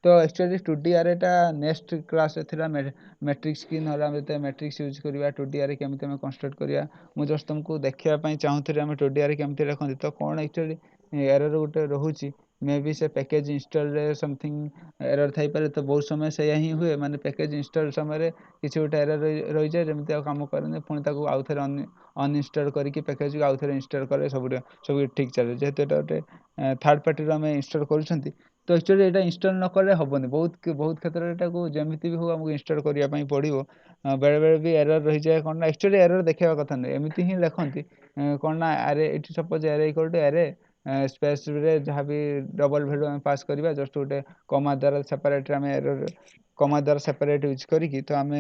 ତ तो एक्चुअली 2D आरेटा नेक्स्ट क्लास थिला मैट्रिक्स की नहले आम जो मैट्रिक्स यूज करवा 2D आरे केमी आम कन्स्ट्रक्ट करवा मुझे जस्ट तुमको देखापी चाहूँगी आम 2D आरे केमी लिखते तो कौन एक्चुअली एरर गोटे रोचे मे बी से पैकेज इंस्टॉल रे समथिंग एरर थी पारे तो बहुत समय से ही हुए माने पैकेज इंस्टॉल समय किसी गोटे एरर रही जाए जमी कम करें पुणी आउ थे अनइंस्टॉल करके पैकेज को आउ थे इंस्टॉल करें सब ठीक चले जेहेतु ये गोटे थर्ड पार्टी आम इंस्टॉल कर तो एक्चुअली ये इंस्टॉल न कले हेनी बहुत क्षेत्र में जमी भी हो आमको इंस्टॉल करने पड़ो बेले बेले भी एरर रही जाए कौन ना एक्चुअली एरर देखा कथा नहीं एमती ही लिखती कौन ना आरे ये suppose array equal to array space रे जहाँ भी डबल भैल्यू आम पास करवा जस्ट गोटे कमा द्वारा सेपरेट आम एरर कमा द्वारा सेपरेट यूज करी तो आम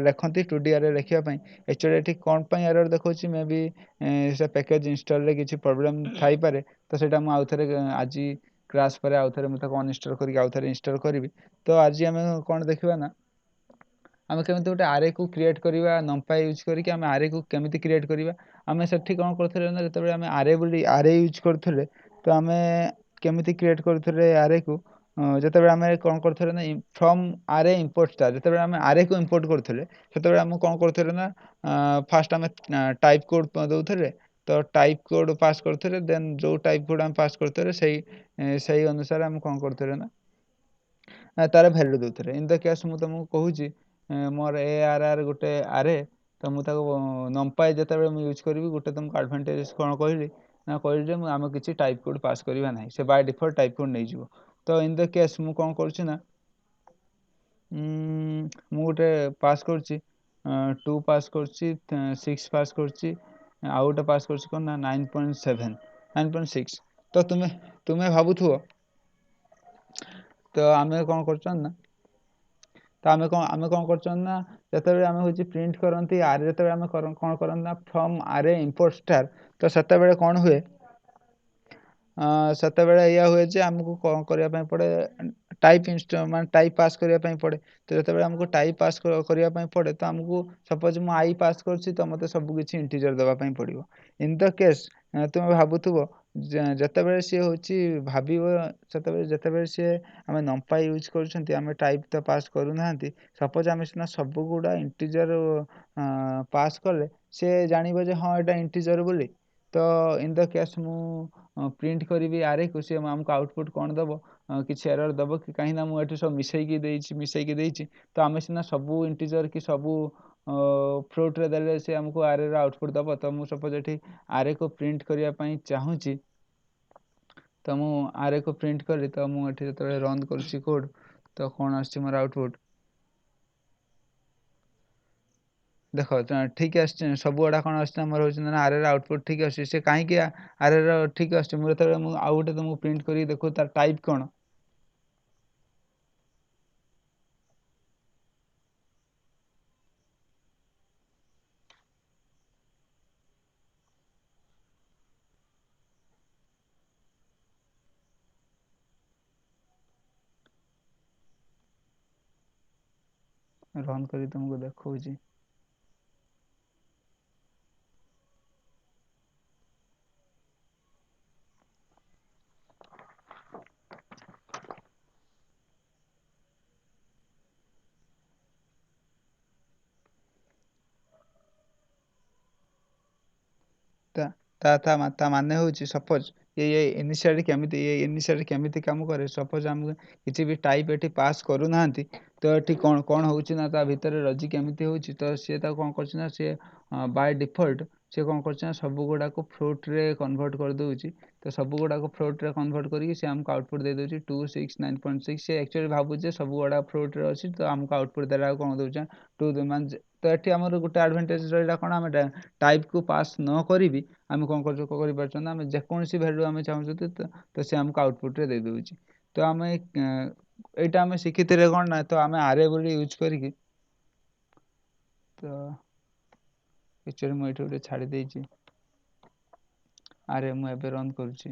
लिखती 2D आरे लिखापी एक्चुअली ये कौन एरर देखा मे बी से पैकेज इंस्टॉल किसी प्रोब्लेम थाई पारे तो सेटा आउ थे आज क्राश पर आउ थे मुझे अनइंस्टॉल करके आउ थे इंस्टॉल करी तो आज आम कौन देखा ना आम केमी गोटे आरे को क्रिएट करवा नंपाई यूज करके आम आरे को केमी क्रिएट करवा आम से कौन करते ना जो आम आरे बोली आरे यूज करते तो आम केमी क्रिएट करते आरे को जो आम कौन करते ना फ्रॉम आरे इंपोर्ट स्टार जो आम आरे को इंपोर्ट करते से आम कौन करते ना फास्ट आम टाइप कोड दौरे तो टाइप कोड पास करते देन जो टाइप कोड आम पास करते से अनुसार आम कौन करते ना तार भैल्यू दूसरे इन द केस मुझे तुमको कहूँ मोर ए आर आर गोटे आरे तो मुझे नंपाई जो यूज करी गोटे तुमको एडभांटेज कौन कहली ना कहली आम किसी टाइप कोड पास करवा ना से बाय डिफॉल्ट टाइप कोड नहीं जीव तो इन द केस मु कौन करुँना मु गोटे पास कर 2 पास कर 6 पास कर आउ गोटे पास कर कौन ना 9.7 9.6 तो तुम्हें भावुव तो आम कौन कर ना तो आम कौन करना जो आम हूँ प्रिंट करती आरे जो आम कौन करना फ्रॉम आरे इंपोर्ट स्टार तो से कौन हुए से या हुए जे आमको कौन करने पड़े टाइप मान टाइप पास करने पड़े तो जो आमको टाइप पास करने पड़े तो आमको सपोज मु आई पास कर तो मत सबकि इंटीजर देवाई पड़ो इन द केस तुम भावुव जिते सी हूँ भाव जिते सी आम नंपाई यूज कर टाइप तो पास करूना सपोज आम सीना सब गुड़ा इंटीजर पास कले सी जान हाँ यहाँ इंटीजर बोली तो इन द केस मु प्रिंट करी आरे को सी आमको आउटपुट कौन दब किसी एरर दब कि कहीं मुझे सब मिसईकी तो आम सीना सबू इंटीजर कि सबू फ्लोट रे देले से आमको आरे आउटपुट दब तो मुझे सपोज ये आरे को प्रिंट करने चाहूँगी तो मु आरे को प्रिंट करी तो मुझे जो रन कर कोड तो कौन आस मोर आउटपुट देख ठीक आस सब गुड़ा कौन आमर हो आर आउटपुट ठीक अच्छे से कहीं आर ठीक आसो आउ गोटे तुमको प्रिंट कर देखो तार टाइप कौन रन कर तुमको देखा माने हूँ सपोज ये इनिशियल केमी कम करे सपोज आम किसी भी टाइप ये पास करूना तो ये कौन कौन होना ता भितर लॉजिक केमी हो तो सी कौन कर सी बाय डिफॉल्ट सी कौन कर सब गुड़ा को फ्लोट रे कन्वर्ट कर दूची तो सब गुड़ा को फ्लोट रे कन्वर्ट करके आमको आउटपुट दे दूची 269.6 से एक्चुअली भावुचे सब गुड़ा फ्लोट रे अच्छी तो आमको आउटपुट देला कौन दूचा 2 मान तो ये आम गोटे एडभांटेज रहा कौन आम टाइप को पास न करी आम कौन कर जेकोसी भैल्यू आम चाहूँ तो सी आमको आउटपुट रे दे दूची तो आम यहाँ आम शिखी कौन ना तो आम आरे बोली यूज करी तो एक्चुअली मुझे गोटे छाड़ी देची आरे मुझे रन करुँची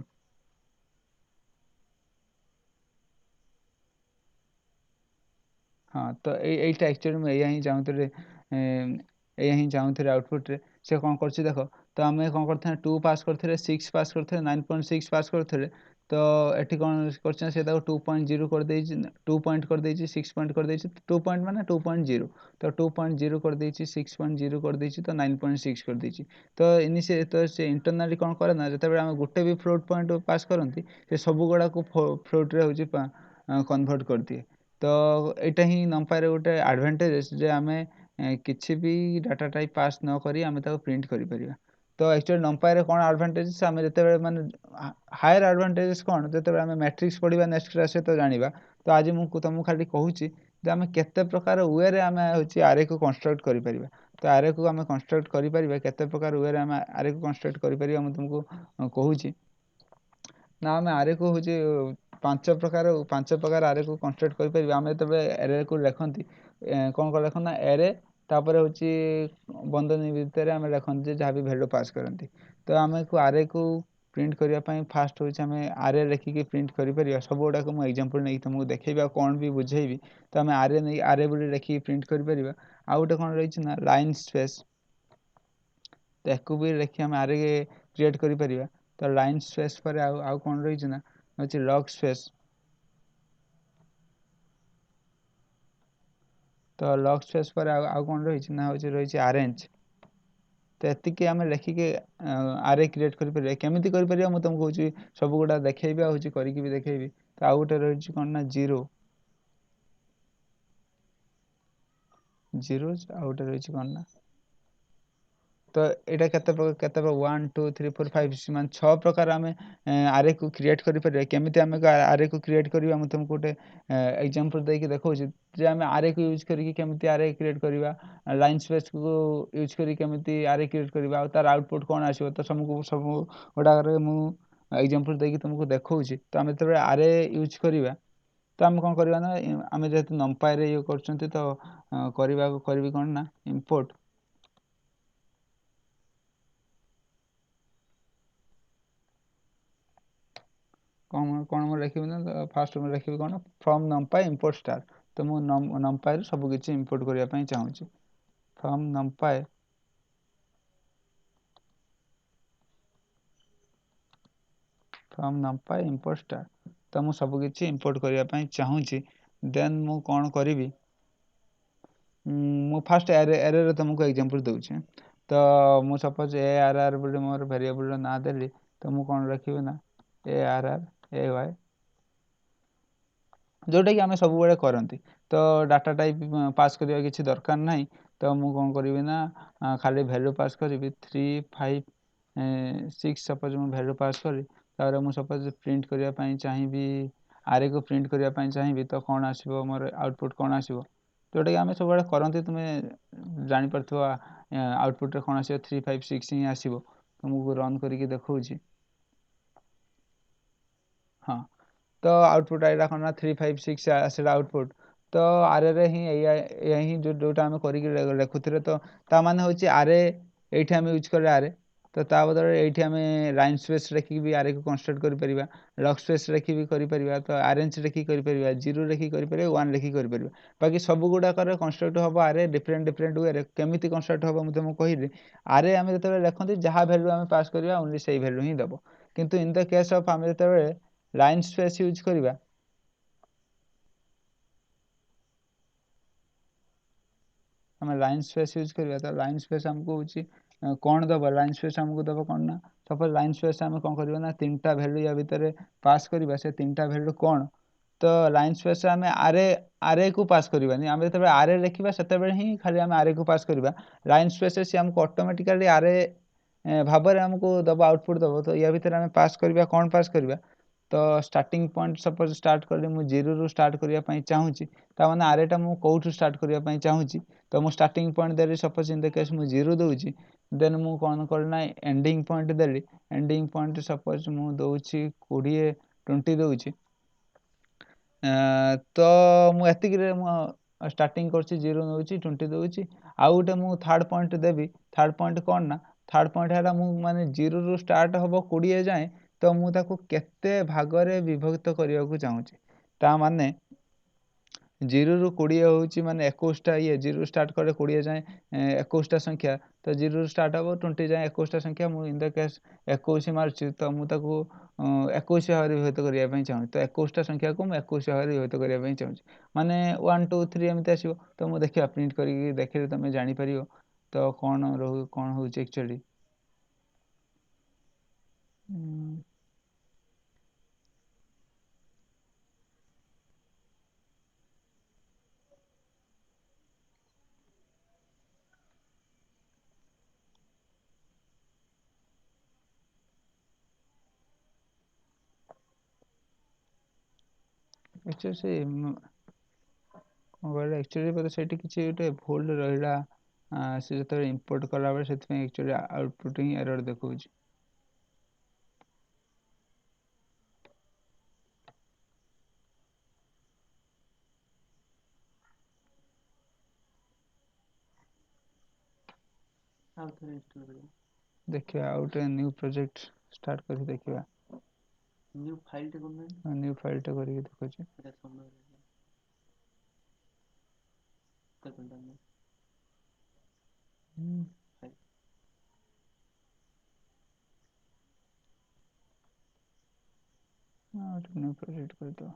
हाँ तो यहीटा एक्चुअली मुझे ही चाहूँ ही चाहूँ आउटपुट रे से कौन कर देख तो आम कौन करते 2 पास करते 6 पास करते 9.6 पास करते तो ଏଠି କ'ଣ କରିଛି ନା ସେ ତାକୁ 2.0 କରିଦେଇଛି, 2 ପଏଣ୍ଟ କରିଦେଇଛି, 6 ପଏଣ୍ଟ କରିଦେଇଛି। 2 ପଏଣ୍ଟ ମାନେ 2.0, ତ 2.0 କରିଦେଇଛି, 6.0 କରିଦେଇଛି, ତ 9.6 କରିଦେଇଛି। ତ ସେ ଇଣ୍ଟରନାଲି କ'ଣ କରେ ନା, ଯେତେବେଳେ ଆମେ ଗୋଟେ ବି ଫ୍ଲୋଟ୍ ପଏଣ୍ଟ ପାସ୍ କରନ୍ତି ସେ ସବୁ ଗୁଡ଼ାକୁ ଫ୍ଲୋଟ୍ରେ ହେଉଛି କନଭର୍ଟ କରିଦିଏ। ତ ଏଇଟା ହିଁ ନମ୍ପାଇର ଗୋଟେ ଆଡ଼ଭାଣ୍ଟେଜେସ୍, ଯେ ଆମେ କିଛି ବି ଡାଟା ଟାଇପ୍ ପାସ୍ ନ କରି ଆମେ ତାକୁ ପ୍ରିଣ୍ଟ କରିପାରିବା। ତ ଆକ୍ଚୁଆଲି ନମ୍ପାଇରେ କ'ଣ ଆଡ଼ଭାଣ୍ଟେଜେସ୍, ଆମେ ଯେତେବେଳେ ମାନେ ହାୟର ଆଡ଼ଭାଣ୍ଟେଜେସ୍ କ'ଣ, ଯେତେବେଳେ ଆମେ ମ୍ୟାଟ୍ରିକ୍ସ ପଢ଼ିବା ନେକ୍ସଟ କ୍ଲାସ୍ରେ ତ ଜାଣିବା। ତ ଆଜି ମୁଁ ତୁମକୁ ଖାଲି କହୁଛି ଯେ ଆମେ କେତେ ପ୍ରକାର ୱେରେ ଆମେ ହେଉଛି ଆରେକୁ କନଷ୍ଟ୍ରକ୍ଟ କରିପାରିବା। ତ ଆରେକୁ ଆମେ କନଷ୍ଟ୍ରକ୍ଟ କରିପାରିବା, କେତେ ପ୍ରକାର ୱେରେ ଆମେ ଆରେକୁ କନଷ୍ଟ୍ରକ୍ଟ କରିପାରିବା ମୁଁ ତୁମକୁ କହୁଛି। ନା ଆମେ ଆରେକୁ ହେଉଛି ପାଞ୍ଚ ପ୍ରକାର ଆରେକୁ କନଷ୍ଟ୍ରକ୍ଟ କରିପାରିବା। ଆମେ ଯେତେବେଳେ ଏରେକୁ ଲେଖନ୍ତି କ'ଣ ଲେଖନ୍ତି ନା, ଏରେ ତାପରେ ହେଉଛି ବନ୍ଧନୀ ଭିତରେ ଆମେ ଲେଖନ୍ତି ଯେ ଯାହା ବି ଭ୍ୟାଲୁ ପାସ୍ କରନ୍ତି। ତ ଆମକୁ ଆରେକୁ ପ୍ରିଣ୍ଟ କରିବା ପାଇଁ ଫାଷ୍ଟ ହେଉଛି ଆମେ ଆରେ ଲେଖିକି ପ୍ରିଣ୍ଟ କରିପାରିବା। ସବୁ ଗୁଡ଼ାକ ମୁଁ ଏକ୍ଜାମ୍ପଲ୍ ନେଇକି ତୁମକୁ ଦେଖେଇବି ଆଉ କ'ଣ ବି ବୁଝେଇବି। ତ ଆମେ ଆରେ ବୋଲି ଲେଖିକି ପ୍ରିଣ୍ଟ କରିପାରିବା। ଆଉ ଗୋଟେ କ'ଣ ରହିଛି ନା ଲାଇନ୍ ସ୍ପେସ୍, ତ ୟାକୁ ବି ଲେଖି ଆମେ ଆରେ କ୍ରିଏଟ୍ କରିପାରିବା। ତ ଲାଇନ୍ ସ୍ପେସ୍ ପରେ ଆଉ କ'ଣ ରହିଛି ନା ହେଉଛି ଲଗ୍ ସ୍ପେସ୍। ତ ଲଗ୍ ସ୍ପେସ୍ ପରେ ଆଉ କ'ଣ ରହିଛି ନା ରହିଛି ଆରେଞ୍ଜ। ତ ଏତିକି ଆମେ ଲେଖିକି ଆରେ କ୍ରିଏଟ୍ କରିପାରିବା। କେମିତି କରିପାରିବା ମୁଁ ତୁମକୁ କହୁଛି, ସବୁ ଗୁଡ଼ା ଦେଖେଇବି ଆଉ ହେଉଛି କରିକି ବି ଦେଖେଇବି। ତ ଆଉ ଗୋଟେ ରହିଛି କ'ଣ ନା ଜିରୋଜ୍, ଆଉ ଗୋଟେ ରହିଛି କ'ଣ ନା, ତ ଏଇଟା କେତେ 1 2 3 4 5 6 ମାନେ 6 ପ୍ରକାର ଆମେ ଆରେକୁ କ୍ରିଏଟ୍ କରିପାରିବା। କେମିତି ଆମେ ଆରେକୁ କ୍ରିଏଟ୍ କରିବା ମୁଁ ତୁମକୁ ଗୋଟେ ଏକ୍ଜାମ୍ପଲ୍ ଦେଇକି ଦେଖାଉଛି ଯେ ଆମେ ଆରେକୁ ୟୁଜ୍ କରିକି କେମିତି ଆରେ କ୍ରିଏଟ୍ କରିବା, ଲାଇନ୍ ସ୍ପେସ୍କୁ ୟୁଜ୍ କରି କେମିତି ଆରେ କ୍ରିଏଟ୍ କରିବା, ଆଉ ତାର ଆଉଟପୁଟ୍ କ'ଣ ଆସିବ। ତ ସବୁ ଗୁଡ଼ାକରେ ମୁଁ ଏକ୍ଜାମ୍ପଲ୍ ଦେଇକି ତୁମକୁ ଦେଖାଉଛି। ତ ଆମେ ଯେତେବେଳେ ଆରେ ୟୁଜ୍ କରିବା, ତ ଆମେ କ'ଣ କରିବା ନା, ଆମେ ଯେହେତୁ ନମ୍ପାଇରେ ଇଏ କରୁଛନ୍ତି ତ କରିବି କ'ଣ ନା ଇମ୍ପୋର୍ଟ କ'ଣ ମୁଁ ଲେଖିବି ନା, ଫାଷ୍ଟ ମୁଁ ଲେଖିବି କ'ଣ, ଫ୍ରମ୍ ନମ୍ପାଇ ଇମ୍ପୋର୍ଟ ଷ୍ଟାର୍। ତ ମୁଁ ନମ୍ପାଇରୁ ସବୁ କିଛି ଇମ୍ପୋର୍ଟ କରିବା ପାଇଁ ଚାହୁଁଛି। ଫ୍ରମ୍ ନମ୍ପାଇ ଇମ୍ପୋର୍ଟ ଷ୍ଟାର୍, ତ ମୁଁ ସବୁ କିଛି ଇମ୍ପୋର୍ଟ କରିବା ପାଇଁ ଚାହୁଁଛି। ଦେନ୍ ମୁଁ କ'ଣ କରିବି, ମୁଁ ଫାଷ୍ଟ ଏରେରେ ତୁମକୁ ଏକ୍ଜାମ୍ପଲ୍ ଦେଉଛି। ତ ମୁଁ ସପୋଜ୍ ARR ବୋଲି ମୋର ଭେରିଏବଲ୍ର ନାଁ ଦେଲି। ତ ମୁଁ କ'ଣ ଲେଖିବି ନା ARR ଯେଉଁଟାକି ଆମେ ସବୁବେଳେ କରନ୍ତି। ତ ଡାଟା ଟାଇପ୍ ପାସ୍ କରିବା କିଛି ଦରକାର ନାହିଁ। ତ ମୁଁ କ'ଣ କରିବି ନା ଖାଲି ଭ୍ୟାଲୁ ପାସ୍ କରିବି 3 5 6 ସପୋଜ୍ ମୁଁ ଭ୍ୟାଲୁ ପାସ୍ କଲି। ତାପରେ ମୁଁ ସପୋଜ୍ ପ୍ରିଣ୍ଟ କରିବା ପାଇଁ ଚାହିଁବି, ଆରେକୁ ପ୍ରିଣ୍ଟ କରିବା ପାଇଁ ଚାହିଁବି, ତ କ'ଣ ଆସିବ ମୋର ଆଉଟପୁଟ୍ କ'ଣ ଆସିବ, ଯେଉଁଟାକି ଆମେ ସବୁବେଳେ କରନ୍ତି। ତୁମେ ଜାଣିପାରୁଥିବ ଆଉଟପୁଟ୍ରେ କ'ଣ ଆସିବ, 3 5 6 ହିଁ ଆସିବ। ତୁମକୁ ରନ୍ କରିକି ଦେଖାଉଛି। ହଁ, ତ ଆଉଟପୁଟ୍ ଏଇଟା କ'ଣ ନା 3 5 6 ଆସିଲା ଆଉଟପୁଟ୍। ତ ଆରେରେ ହିଁ ଏଇଆ ହିଁ ଯେଉଁଟା ଆମେ କରିକି ଲେଖୁଥିଲେ। ତ ତା ମାନେ ହେଉଛି ଆରେ ଏଇଠି ଆମେ ୟୁଜ୍ କଲେ ଆରେ, ତ ତା ବଦଳରେ ଏଇଠି ଆମେ ଲାଇନ୍ ସ୍ପେସ୍ ଲେଖିକି ବି ଆରେକୁ କନଷ୍ଟ୍ରକ୍ଟ କରିପାରିବା, ଲଗ୍ ସ୍ପେସ୍ ଲେଖିକି ବି କରିପାରିବା, ତ ଆରେଞ୍ଜ ଲେଖିକି କରିପାରିବା, 0 ଲେଖିକି କରିପାରିବା, 1 ଲେଖିକି କରିପାରିବା। ବାକି ସବୁ ଗୁଡ଼ାକରେ କନଷ୍ଟ୍ରକ୍ଟ ହେବ ଆରେ ଡିଫରେଣ୍ଟ ୱେରେ। କେମିତି କନଷ୍ଟ୍ରକ୍ଟ ହେବ ମୁଁ ତୁମକୁ କହିଲି। ଆରେ ଆମେ ଯେତେବେଳେ ଲେଖନ୍ତି ଯାହା ଭ୍ୟାଲୁ ଆମେ ପାସ୍ କରିବା ଓନ୍ଲି ସେଇ ଭ୍ୟାଲୁ ହିଁ ଦେବ। କିନ୍ତୁ ଇନ୍ ଦ କେସ୍ ଅଫ୍ ଆମେ ଯେତେବେଳେ ଲାଇନ୍ ସ୍ପେସ୍ ୟୁଜ୍ କରିବା, ତ ଲାଇନ୍ ସ୍ପେସ୍ ଆମକୁ ହେଉଛି କ'ଣ ଦେବ, ଲାଇନ୍ ସ୍ପେସ୍ ଆମକୁ ଦେବ କ'ଣ ନା, ସପୋଜ୍ ଲାଇନ୍ ସ୍ପେସ୍ ଆମେ କ'ଣ କରିବା ନା 3ଟା ଭ୍ୟାଲୁ ୟା ଭିତରେ ପାସ୍ କରିବା। ସେ 3ଟା ଭ୍ୟାଲୁ କ'ଣ, ତ ଲାଇନ୍ ସ୍ପେସ୍ରେ ଆମେ ଆରେକୁ ପାସ୍ କରିବାନି। ଆମେ ଯେତେବେଳେ ଆରେ ଲେଖିବା ସେତେବେଳେ ହିଁ ଖାଲି ଆମେ ଆରେକୁ ପାସ୍ କରିବା। ଲାଇନ୍ ସ୍ପେସ୍ରେ ସେ ଆମକୁ ଅଟୋମେଟିକାଲି ଆରେ ଭାବରେ ଆମକୁ ଦେବ, ଆଉଟପୁଟ୍ ଦେବ। ତ ୟା ଭିତରେ ଆମେ ପାସ୍ କରିବା, କ'ଣ ପାସ୍ କରିବା, ତ ଷ୍ଟାର୍ଟିଂ ପଏଣ୍ଟ ସପୋଜ୍ ଷ୍ଟାର୍ଟ କଲି ମୁଁ 0ରୁ ଷ୍ଟାର୍ଟ କରିବା ପାଇଁ ଚାହୁଁଛି। ତାମାନେ ଆରେଟା ମୁଁ କେଉଁଠୁ ଷ୍ଟାର୍ଟ କରିବା ପାଇଁ ଚାହୁଁଛି, ତ ମୁଁ ଷ୍ଟାର୍ଟିଂ ପଏଣ୍ଟ ଦେଲି। ସପୋଜ୍ ଇନ୍ ଦ କେସ୍ ମୁଁ 0 ଦେଉଛି। ଦେନ୍ ମୁଁ କ'ଣ କଲି ନା ଏଣ୍ଡିଂ ପଏଣ୍ଟ ଦେଲି। ଏଣ୍ଡିଂ ପଏଣ୍ଟ ସପୋଜ୍ ମୁଁ ଦେଉଛି 20 20 ଦେଉଛି। ତ ମୁଁ ଏତିକିରେ ମୁଁ ଷ୍ଟାର୍ଟିଂ କରୁଛି, 0 ନେଉଛି, 20 ଦେଉଛି। ଆଉ ଗୋଟେ ମୁଁ ଥାର୍ଡ଼ ପଏଣ୍ଟ ଦେବି। ଥାର୍ଡ଼ ପଏଣ୍ଟ କ'ଣ ନା, ଥାର୍ଡ଼ ପଏଣ୍ଟ ହେଲା ମୁଁ ମାନେ 0ରୁ ଷ୍ଟାର୍ଟ ହେବ 20 ଯାଏଁ। ତ ମୁଁ ତାକୁ କେତେ ଭାଗରେ ବିଭକ୍ତ କରିବାକୁ ଚାହୁଁଛି। ତା ମାନେ 0ରୁ 20 ହେଉଛି ମାନେ 21ଟା ଇଏ 0ରୁ ଷ୍ଟାର୍ଟ କଲେ 20 ଯାଏଁ 21ଟା ସଂଖ୍ୟା। ତ 0ରୁ ଷ୍ଟାର୍ଟ ହେବ 20 ଯାଏଁ 21ଟା ସଂଖ୍ୟା। ମୁଁ ଇନ୍ ଦ କେସ୍ 21 ମାରୁଛି, ତ ମୁଁ ତାକୁ 21 ଭାବରେ ବିଭକ୍ତ କରିବା ପାଇଁ ଚାହୁଁଛି। ତ 21ଟା ସଂଖ୍ୟାକୁ ମୁଁ 21 ଭାବରେ ବିଭକ୍ତ କରିବା ପାଇଁ ଚାହୁଁଛି। ମାନେ 1 2 3 ଏମିତି ଆସିବ। ତ ମୁଁ ଦେଖିବା ପ୍ରିଣ୍ଟ କରିକି ଦେଖିଲେ ତମେ ଜାଣିପାରିବ ତ କ'ଣ ହେଉଛି ଆକ୍ଚୁଆଲି। ଆକ୍ଚୁଆଲି ସେ କ'ଣ କହିଲେ ଆକ୍ଚୁଆଲି ବୋଧେ ସେଇଠି କିଛି ଗୋଟେ ଭୁଲ ରହିଲା। ସେ ଯେତେବେଳେ ଇମ୍ପୋର୍ଟ କଲାବେଳେ ସେଥିପାଇଁ ଆକ୍ଚୁଆଲି ଆଉଟପୁଟ୍ ହିଁ ଏରର୍ ଦେଖାଉଛି। ଆଉ ଥରେ ଇନଷ୍ଟଲ୍ କରିବ। ଦେଖିବା ଆଉ ଗୋଟେ ନ୍ୟୁ ପ୍ରୋଜେକ୍ଟ ଷ୍ଟାର୍ଟ କରି ଦେଖିବା। ନ୍ୟୁ ଫାଇଲ୍ଟେ କରୁନାହାନ୍ତି। ନ୍ୟୁ ଫାଇଲ୍ଟେ କରିକି ଦେଖୁଛି। ଏଇଟା ସମୟ ଲାଗିବ। ଦେଖନ୍ତୁ ଆମେ ଫାଇଲ୍ ଗୋଟେ ନ୍ୟୁ ପ୍ରୋଜେକ୍ଟ କରିଦେବା।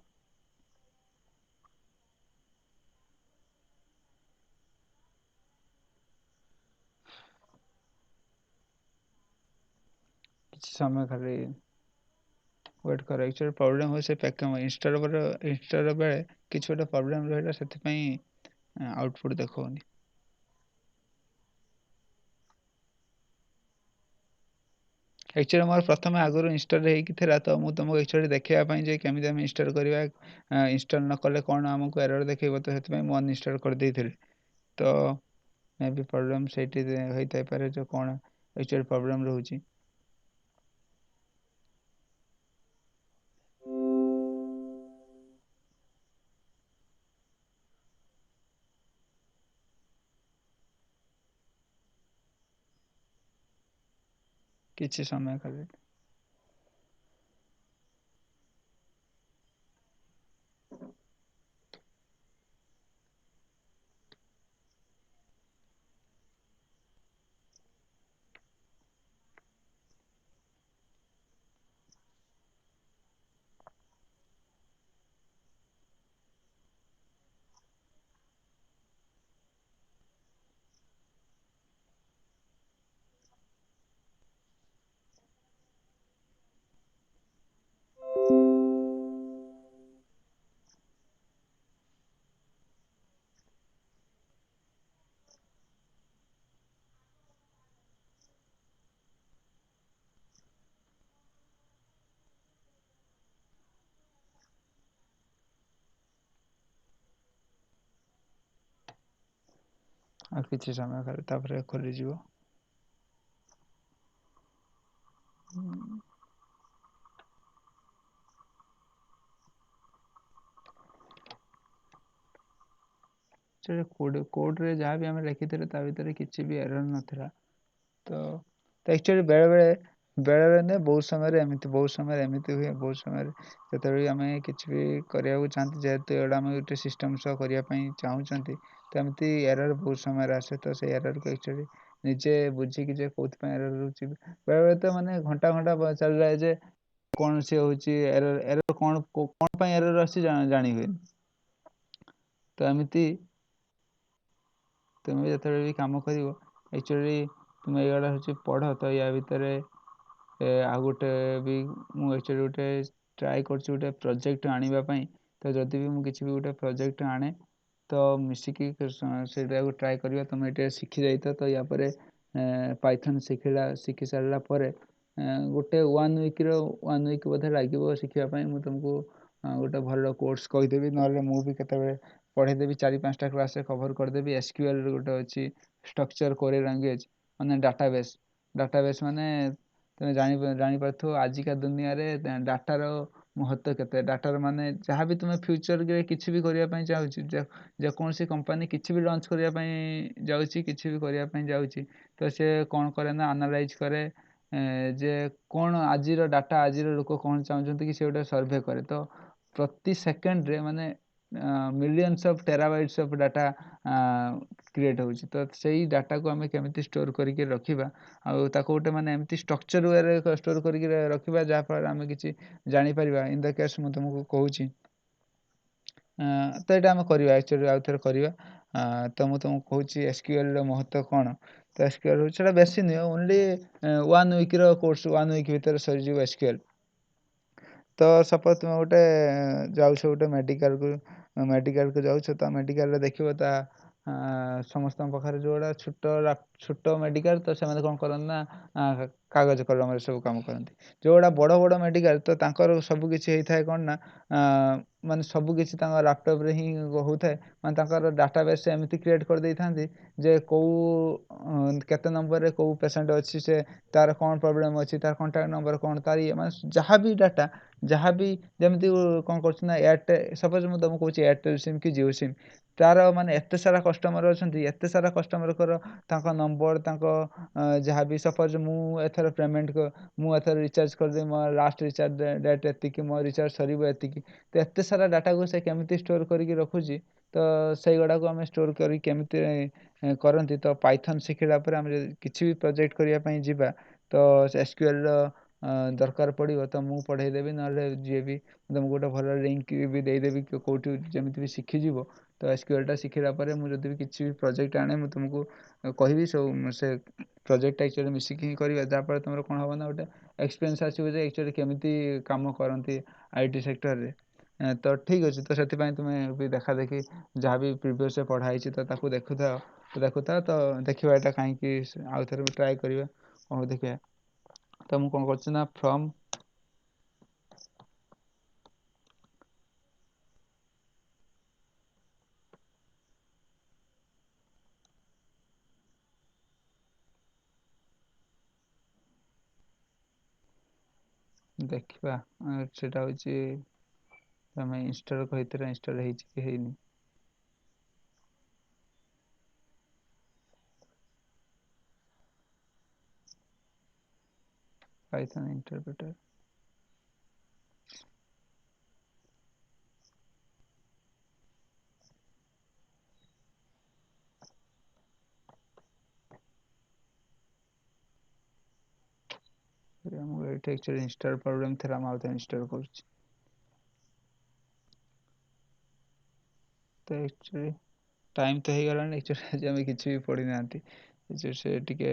କିଛି ସମୟ ଖାଲି ୱେଟ୍ କର। ଆକ୍ଚୁଆଲି ପ୍ରୋବ୍ଲେମ୍ ହେଉଛି ସେ ଇନଷ୍ଟଲ୍ ବେଳେ କିଛି ଗୋଟେ ପ୍ରୋବ୍ଲେମ୍ ରହିଲା, ସେଥିପାଇଁ ଆଉଟପୁଟ୍ ଦେଖାଉନି। ଆକ୍ଚୁଆଲି ମୋର ପ୍ରଥମେ ଆଗରୁ ଇନଷ୍ଟଲ୍ ହେଇକି ଥିଲା, ତ ମୁଁ ତୁମକୁ ଆକ୍ଚୁଆଲି ଦେଖାଇବା ପାଇଁ ଯେ କେମିତି ଆମେ ଇନଷ୍ଟଲ୍ କରିବା। ଇନଷ୍ଟଲ୍ ନ କଲେ କ'ଣ ଆମକୁ ଏରର୍ ଦେଖେଇବ, ତ ସେଥିପାଇଁ ମୁଁ ଅନଇନଷ୍ଟଲ୍ କରିଦେଇଥିଲି। ତ ମେ ବି ପ୍ରୋବ୍ଲେମ୍ ସେଇଠି ହୋଇଥାଇପାରେ ଯେ କ'ଣ ଆକ୍ଚୁଆଲି ପ୍ରୋବ୍ଲେମ୍ ରହୁଛି। କିଛି ସମୟ ଖାଲି ଆଉ କିଛି ସମୟ ଖାଲି ତାପରେ ଖୋଲିଯିବ। କୋଡ୍ରେ ଯାହା ବି ଆମେ ଲେଖିଥିଲେ ତା ଭିତରେ କିଛି ବି ଏରର୍ ନଥିଲା। ତ ଆକ୍ଚୁଆଲି ବେଳେବେଳେ ନୁହେଁ, ବହୁତ ସମୟରେ ଏମିତି ହୁଏ। ବହୁତ ସମୟରେ ଯେତେବେଳେ ବି ଆମେ କିଛି ବି କରିବାକୁ ଚାହାନ୍ତି, ଯେହେତୁ ଏଗୁଡ଼ା ଆମେ ଗୋଟେ ସିଷ୍ଟମ୍ ସହ କରିବା ପାଇଁ ଚାହୁଁଛନ୍ତି, ତ ଏମିତି ଏରର୍ ବହୁତ ସମୟରେ ଆସେ। ତ ସେଇ ଏରର୍କୁ ଆକ୍ଚୁଆଲି ନିଜେ ବୁଝିକି ଯେ କେଉଁଥିପାଇଁ ଏରର୍ ରହୁଛି, ବେଳେବେଳେ ତ ମାନେ ଘଣ୍ଟା ଚାଲିଯାଏ ଯେ କୌଣସି ହେଉଛି ଏରର୍ କ'ଣ ପାଇଁ ଏରର୍ ଆସୁଛି ଜାଣି ହୁଏନି। ତ ଏମିତି ତୁମେ ଯେତେବେଳେ ବି କାମ କରିବ, ଆକ୍ଚୁଆଲି ତୁମେ ଏଇଗୁଡ଼ା ହେଉଛି ପଢ଼। ତ ୟା ଭିତରେ ଆଉ ଗୋଟେ ବି ମୁଁ ଆକ୍ଚୁଆଲି ଗୋଟେ ଟ୍ରାଏ କରୁଛି ଗୋଟେ ପ୍ରୋଜେକ୍ଟ ଆଣିବା ପାଇଁ। ତ ଯଦି ବି ମୁଁ କିଛି ବି ଗୋଟେ ପ୍ରୋଜେକ୍ଟ ଆଣେ, ତ ମିଶିକି ସେଇଟାକୁ ଟ୍ରାଏ କରିବା। ତୁମେ ଏଇଟା ଶିଖିଯାଇଥାଅ, ତ ୟା ପରେ ପାଇଥନ୍ ଶିଖି ସାରିଲା ପରେ ଗୋଟେ 1 ୱିକ୍ ବୋଧେ ଲାଗିବ ଶିଖିବା ପାଇଁ। ମୁଁ ତୁମକୁ ଗୋଟେ ଭଲ କୋର୍ସ କହିଦେବି, ନହେଲେ ମୁଁ ବି କେତେବେଳେ ପଢ଼େଇଦେବି। 4-5ଟା କ୍ଲାସ୍ରେ କଭର୍ କରିଦେବି। SQL ଗୋଟେ ଅଛି, ଷ୍ଟ୍ରକ୍ଚର୍ କୋରୀ ଲାଙ୍ଗୁଏଜ୍, ମାନେ ଡାଟାବେସ୍ ମାନେ ତୁମେ ଜାଣିପାରୁଥିବ ଆଜିକା ଦୁନିଆରେ ଡାଟାର ମହତ୍ତ୍ୱ କେତେ। ଡାଟାର ମାନେ ଯାହା ବି ତୁମେ ଫ୍ୟୁଚର୍ରେ କିଛି ବି କରିବା ପାଇଁ ଚାହୁଁଛି, ଯେକୌଣସି କମ୍ପାନୀ କିଛି ବି ଲଞ୍ଚ କରିବା ପାଇଁ ଯାଉଛି, କିଛି ବି କରିବା ପାଇଁ ଯାଉଛି, ତ ସେ କ'ଣ କରେ ନା ଆନାଲାଇଜ୍ କରେ ଯେ କ'ଣ ଆଜିର ଲୋକ କ'ଣ ଚାହୁଁଛନ୍ତି, କି ସେ ଗୋଟେ ସର୍ଭେ କରେ। ତ ପ୍ରତି ସେକେଣ୍ଡରେ ମାନେ millions of terabytes of data create ହେଉଛି। ତ ସେଇ ଡାଟାକୁ ଆମେ କେମିତି ଷ୍ଟୋର୍ କରିକି ରଖିବା ଆଉ ତାକୁ ଗୋଟେ ମାନେ ଏମିତି ଷ୍ଟ୍ରକ୍ଚର ୱେରେ ଷ୍ଟୋର୍ କରିକି ରଖିବା ଯାହାଫଳରେ ଆମେ କିଛି ଜାଣିପାରିବା। ଇନ୍ ଦ କେସ୍ ମୁଁ ତୁମକୁ କହୁଛି, ତ ଏଇଟା ଆମେ କରିବା ଆକ୍ଚୁଆଲି ଆଉ ଥରେ କରିବା। ତ ମୁଁ ତୁମକୁ କହୁଛି ଏସ୍କ୍ୟୁଏଲ୍ର ମହତ୍ତ୍ୱ କ'ଣ। ତ ଏସ୍କ୍ୟୁଏଲ୍ ହେଉଛି ସେଇଟା ବେଶୀ ନୁହେଁ, ଓନ୍ଲି 1 ୱିକ୍ର କୋର୍ସ, 1 ୱିକ୍ ଭିତରେ ସରିଯିବ ଏସ୍କ୍ୟୁଏଲ୍। ତ ସପୋଜ୍ ତୁମେ ଗୋଟେ ଯାଉଛ ଗୋଟେ ମେଡ଼ିକାଲକୁ ଯାଉଛ, ତ ମେଡ଼ିକାଲରେ ଦେଖିବ ତା ସମସ୍ତଙ୍କ ପାଖରେ ଯେଉଁଗୁଡ଼ା ଛୋଟ ମେଡ଼ିକାଲ, ତ ସେମାନେ କ'ଣ କରନ୍ତି ନା କାଗଜ କଲମରେ ସବୁ କାମ କରନ୍ତି। ଯେଉଁଗୁଡ଼ା ବଡ଼ ବଡ଼ ମେଡ଼ିକାଲ, ତ ତାଙ୍କର ସବୁକିଛି ହେଇଥାଏ କ'ଣ ନା ମାନେ ସବୁକିଛି ତାଙ୍କ ଲ୍ୟାପଟପ୍ରେ ହିଁ ହେଉଥାଏ। ମାନେ ତାଙ୍କର ଡାଟାବେସ୍ ଏମିତି କ୍ରିଏଟ୍ କରିଦେଇଥାନ୍ତି ଯେ କେତେ ନମ୍ବରରେ କେଉଁ ପେସେଣ୍ଟ ଅଛି, ସେ ତାର କ'ଣ ପ୍ରୋବ୍ଲେମ୍ ଅଛି, ତାର କଣ୍ଟାକ୍ଟ ନମ୍ବର କ'ଣ, ତାର ମାନେ ଯାହା ବି ଡାଟା, ଯାହା ବି ଯେମିତି କ'ଣ କରୁଛି ନା ସପୋଜ୍ ମୁଁ ତୁମକୁ କହୁଛି ଏୟାରଟେଲ୍ ସିମ୍ କି ଜିଓ ସିମ୍, ତାର ମାନେ ଏତେ ସାରା କଷ୍ଟମର ଅଛନ୍ତି, ଏତେ ସାରା କଷ୍ଟମରଙ୍କର ତାଙ୍କ ନମ୍ବର, ତାଙ୍କ ଯାହା ବି ସପୋଜ୍ ମୁଁ ଏଥର ରିଚାର୍ଜ କରିଦେବି, ମୋ ଲାଷ୍ଟ ରିଚାର୍ଜ ଡେଟ୍ ଏତିକି, ମୋ ରିଚାର୍ଜ ସରିବ ଏତିକି। ତ ଏତେ ସାରା ଡାଟାକୁ ସେ କେମିତି ଷ୍ଟୋର୍ କରିକି ରଖୁଛି, ତ ସେଇଗୁଡ଼ାକୁ ଆମେ ଷ୍ଟୋର୍ କରି କେମିତି କରନ୍ତି। ତ ପାଇଥନ୍ ଶିଖିଲା ପରେ ଆମେ ଯଦି କିଛି ବି ପ୍ରୋଜେକ୍ଟ କରିବା ପାଇଁ ଯିବା, ତ ଏସ୍କ୍ୟୁଏଲ୍ର ଦରକାର ପଡ଼ିବ। ତ ମୁଁ ପଢ଼େଇ ଦେବି, ନହେଲେ ଯିଏ ବି ତୁମକୁ ଗୋଟେ ଭଲ ଲିଙ୍କ୍ ବି ଦେଇଦେବି, କେଉଁଠି ଯେମିତି ବି ଶିଖିଯିବ। ତ ଏସ୍କ୍ୟୁଏଲ୍ଟା ଶିଖିଲା ପରେ ମୁଁ ଯଦି ବି କିଛି ବି ପ୍ରୋଜେକ୍ଟ ଆଣେ, ମୁଁ ତୁମକୁ କହିବି, ସବୁ ସେ ପ୍ରୋଜେକ୍ଟଟା ଆକ୍ଚୁଆଲି ମିଶିକି ହିଁ କରିବା। ଯାହାଫଳରେ ତୁମର କ'ଣ ହେବ ନା ଗୋଟେ ଏକ୍ସପିରିଏନ୍ସ ଆସିବ ଯେ ଆକ୍ଚୁଆଲି କେମିତି କାମ କରନ୍ତି IT ସେକ୍ଟରରେ। ତ ଠିକ୍ ଅଛି, ତ ସେଥିପାଇଁ ତୁମେ ବି ଦେଖାଦେଖି ଯାହା ବି ପ୍ରିଭିୟସ୍ରେ ପଢ଼ା ହେଇଛି, ତ ତାକୁ ଦେଖୁଥାଅ। ତ ଦେଖିବା ଏଇଟା କାହିଁକି ଆଉ ଥରେ ବି ଟ୍ରାଏ କରିବା। ହଉ ଦେଖିବା। ତ ମୁଁ କ'ଣ କରୁଛି ନା ଦେଖିବା ସେଟା ହେଉଛି ତମେ ଇନଷ୍ଟଲ୍ କହିଥିଲେ, ଇନଷ୍ଟଲ୍ ହେଇଛି କି ହେଇନି। ପାଇଥନ୍ ଇଣ୍ଟରପ୍ରିଟର ମୁଁ ଏଇଠି ଆକ୍ଚୁଆଲି ଇନଷ୍ଟଲ୍ ପ୍ରୋବ୍ଲେମ୍ ଥିଲା, ମୁଁ ଆଉ ଥରେ ଇନଷ୍ଟଲ୍ କରୁଛି। ତ ଆକ୍ଚୁଆଲି ଟାଇମ୍ ତ ହେଇଗଲାଣି, ଆକ୍ଚୁଆଲି ଆଜି ଆମେ କିଛି ବି ପଢ଼ିନାହାନ୍ତି। ସେ ଟିକେ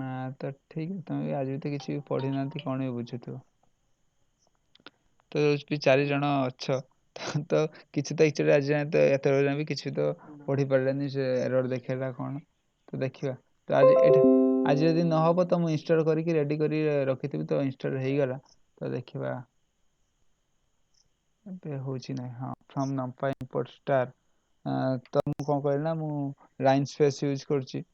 ନା, ତ ଠିକ୍, ତୁମେ ବି ଆଜି ବି ତ କିଛି ବି ପଢ଼ିନାହାନ୍ତି, କ'ଣ ବି ବୁଝୁଥିବ। ତ ବି 4 ଜଣ ଅଛ, ତ କିଛି ତ ଆକ୍ଚୁଆଲି ଆଜି ଯାଏଁ ତ ଏତେବେଳେ ଯାଏଁ ବି କିଛି ତ ପଢ଼ିପାରିଲାନି, ସେ ଏରର୍ ଦେଖେଇଲା କ'ଣ। ତ ଦେଖିବା। ତ ଆଜି ଯଦି ନହେବ ତ ମୁଁ ଇନଷ୍ଟଲ୍ କରିକି ରେଡ଼ି କରି ରଖିଥିବି। ତ ଇନଷ୍ଟଲ୍ ହେଇଗଲା, ତ ଦେଖିବା ଏବେ ହେଉଛି ନାହିଁ। ହଁ, ଫ୍ରମ୍ ନମ୍ପାଇ ଇମ୍ପୋର୍ଟ ଷ୍ଟାର୍। ତ ମୁଁ କ'ଣ କହିଲି ନା, ମୁଁ ଲାଇନ୍ ସ୍ପେସ୍ ୟୁଜ୍ କରୁଛି।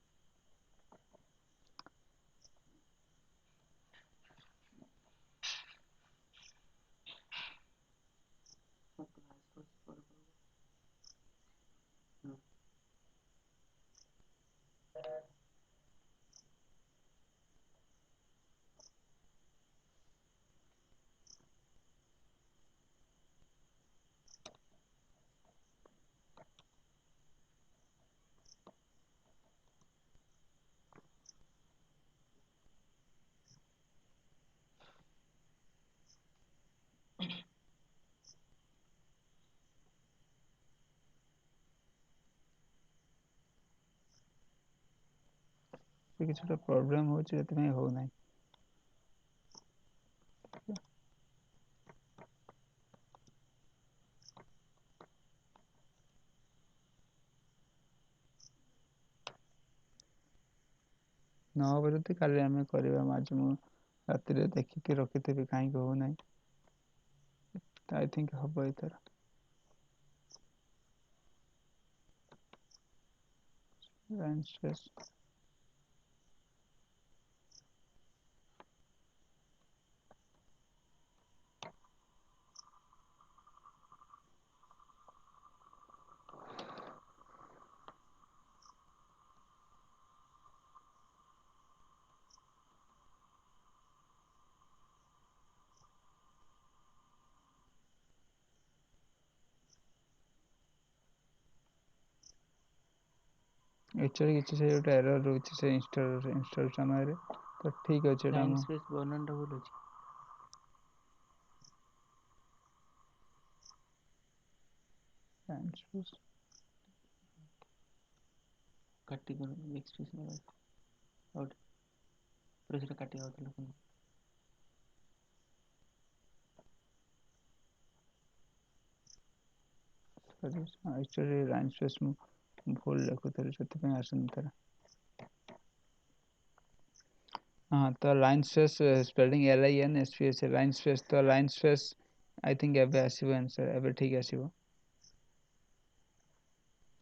କିଛି ଗୋଟେ ପ୍ରୋବ୍ଲେମ୍ ହେଉଛି, ସେଥିପାଇଁ ହେଉନାହିଁ। ନହେବ ଯଦି କାଲି ଆମେ କରିବା। ଆଜି ମୁଁ ରାତିରେ ଦେଖିକି ରଖିଥିବି କାହିଁକି ହେଉନାହିଁ। ଆଇ ଥିଙ୍କ ହେବ ଏଥର। ଲାଇନ୍ ସ୍ପେସ୍ ଏକ୍ଚୁଆଲି କିଛି ସେ ଗୋଟେ ଏରର ରହୁଛି ସେ ଇନଷ୍ଟଲ୍ ସମୟରେ, ତ ଠିକ୍ ଅଛି ଏଇଟା ଲାଇନ୍ ମୁଁ ସ୍ପେସ୍ ବର୍ଣ୍ଣନଟା ଭୁଲ ଅଛି। କାଟିଦେବେ ଏକ୍ସପ୍ରେସନ୍ ଆଉଟ୍ ପୁରା ସେଟା କାଟି ଯାଉଥିଲା ପୁଣି। ଏକ୍ଚୁଆଲି ଲାଇନ୍ ସ୍ପେସ୍ ମୁଁ ଭୁଲ ଲେଖୁଥିଲି ସେଥିପାଇଁ ଆସୁନଥିଲା। ହଁ ତ line space spelling LINSPACE line space, ତ ଲାଇନ୍ ସ୍ପେସ୍ ଆଇ ଥିଙ୍କ ଏବେ ଆସିବ ଆନ୍ସର୍, ଏବେ ଠିକ୍ ଆସିବ।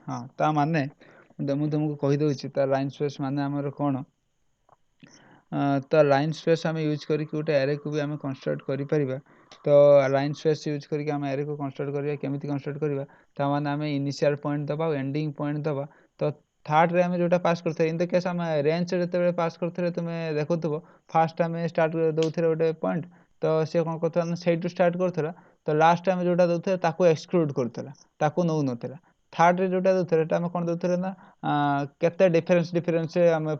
ହଁ ତା ମାନେ ମୁଁ ତୁମକୁ କହିଦେଉଛି ତ ଲାଇନ୍ ସ୍ପେସ୍ ମାନେ ଆମର କ'ଣ, ତ ଲାଇନ୍ ସ୍ପେସ୍ ଆମେ ୟୁଜ୍ କରିକି ଗୋଟେ ଆରେକୁ ବି ଆମେ କନଷ୍ଟ୍ରକ୍ଟ କରିପାରିବା। ତ ଲାଇନ୍ ସ୍ପେସ୍ ୟୁଜ୍ କରିକି ଆମେ ଆରେକୁ କନଷ୍ଟ୍ରକ୍ଟ କରିବା, କେମିତି କନଷ୍ଟ୍ରକ୍ଟ କରିବା, ତାମାନେ ଆମେ ଇନିସିଆଲ୍ ପଏଣ୍ଟ ଦେବା ଆଉ ଏଣ୍ଡିଙ୍ଗ ପଏଣ୍ଟ ଦେବା। ତ ଥାର୍ଡ଼ରେ ଆମେ ଯେଉଁଟା ପାସ୍ କରିଥିବା, ଇନ୍ ଦ କେସ୍ ଆମେ ରେଞ୍ଜରେ ଯେତେବେଳେ ପାସ୍ କରୁଥିଲେ ତୁମେ ଦେଖୁଥିବ ଫାର୍ଷ୍ଟ ଆମେ ଷ୍ଟାର୍ଟ ଦେଉଥିଲେ ଗୋଟେ ପଏଣ୍ଟ, ତ ସେ କ'ଣ କରୁଥିଲା ନା ସେଇଠୁ ଷ୍ଟାର୍ଟ କରୁଥିଲା, ତ ଲାଷ୍ଟ ଆମେ ଯେଉଁଟା ଦେଉଥିଲେ ତାକୁ ଏକ୍ସକ୍ଲୁଡ଼ କରୁଥିଲା, ତାକୁ ନେଉନଥିଲା। ଥାର୍ଡ଼ରେ ଯେଉଁଟା ଦେଉଥିଲେ ସେଇଟା ଆମେ କ'ଣ ଦେଉଥିଲେ ନା କେତେ ଡିଫରେନ୍ସ ଆମେ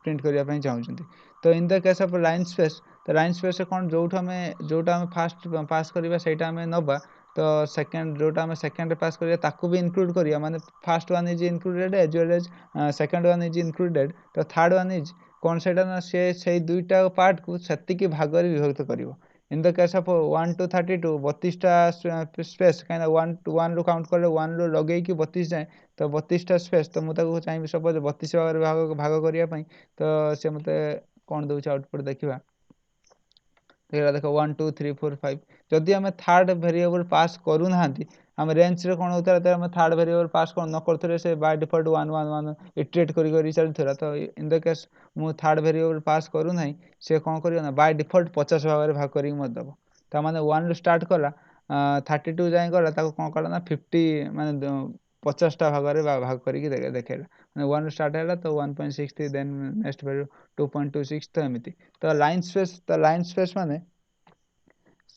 ପ୍ରିଣ୍ଟ କରିବା ପାଇଁ ଚାହୁଁଛନ୍ତି। ତ in the case of line space, ତ ଲାଇନ୍ ସ୍ପେସ୍ରେ କ'ଣ ଯେଉଁଟା ଆମେ ଫାଷ୍ଟ ପାସ୍ କରିବା ସେଇଟା ଆମେ ନେବା, ତ ସେକେଣ୍ଡ ଯେଉଁଟା ଆମେ ସେକେଣ୍ଡରେ ପାସ୍ କରିବା ତାକୁ ବି ଇନକ୍ଲୁଡ଼ କରିବା, ମାନେ first one is included as well as second one is included, ତ ଥାର୍ଡ଼ ୱାନ୍ ଇଜ୍ କ'ଣ ସେଇଟା ନା ସେ ସେଇ ଦୁଇଟା ପାର୍ଟକୁ ସେତିକି ଭାଗରେ ବିଭକ୍ତ କରିବ। In the case of 1 to 32 32ଟା ସ୍ପେସ୍, କାହିଁକିନା ୱାନ୍ରୁ କାଉଣ୍ଟ କଲେ 1ରୁ ଲଗେଇକି 32 ଯାଏଁ, ତ 32ଟା ସ୍ପେସ୍, ତ ମୁଁ ତାକୁ ଚାହିଁବି ସପୋଜ୍ 32 ଭାଗରେ ଭାଗ କରିବା ପାଇଁ, ତ ସେ ମୋତେ କ'ଣ ଦେଉଛି ଆଉଟପୁଟ୍ ଦେଖିବା। ଏଇଟା ଦେଖ 1 2 3 4 5, ଯଦି ଆମେ ଥାର୍ଡ଼ ଭେରିଏବଲ୍ ପାସ୍ କରୁନାହାନ୍ତି, ଆମେ ରେଞ୍ଜରେ କ'ଣ ହେଉଥିଲା ଯେତେବେଳେ ଆମେ ଥାର୍ଡ଼ ଭେରିଏବଲ୍ ପାସ୍ ନ କରୁଥିଲେ ସେ ବାଇ ଡିଫଲ୍ଟ 1 1 1 ଇଟରେଟ୍ କରି ଚାଲିଥିଲା। ତ ଇନ୍ ଦ କେସ୍ ମୁଁ ଥାର୍ଡ଼ ଭେରିଏବଲ୍ ପାସ୍ କରୁନାହିଁ, ସେ କ'ଣ କରିବ ନା ବାଇ ଡିଫଲ୍ଟ 50 ଭାଗରେ ଭାଗ କରିକି ମୋତେ ଦେବ। ତାମାନେ 1ରୁ ଷ୍ଟାର୍ଟ କଲା 32 ଯାଏଁ ଗଲା, ତାକୁ କ'ଣ କଲା ନା 50 ମାନେ 50ଟା ଭାଗରେ ଭାଗ କରିକି ଦେଖେଇଲା, ମାନେ 1ରୁ ଷ୍ଟାର୍ଟ ହେଲା ତ 1.63, ଦେନ୍ ନେକ୍ସଟ ଭ୍ୟାଲ୍ୟୁ 2.26, ତ ଏମିତି। ତ ଲାଇନ୍ ସ୍ପେସ୍ ମାନେ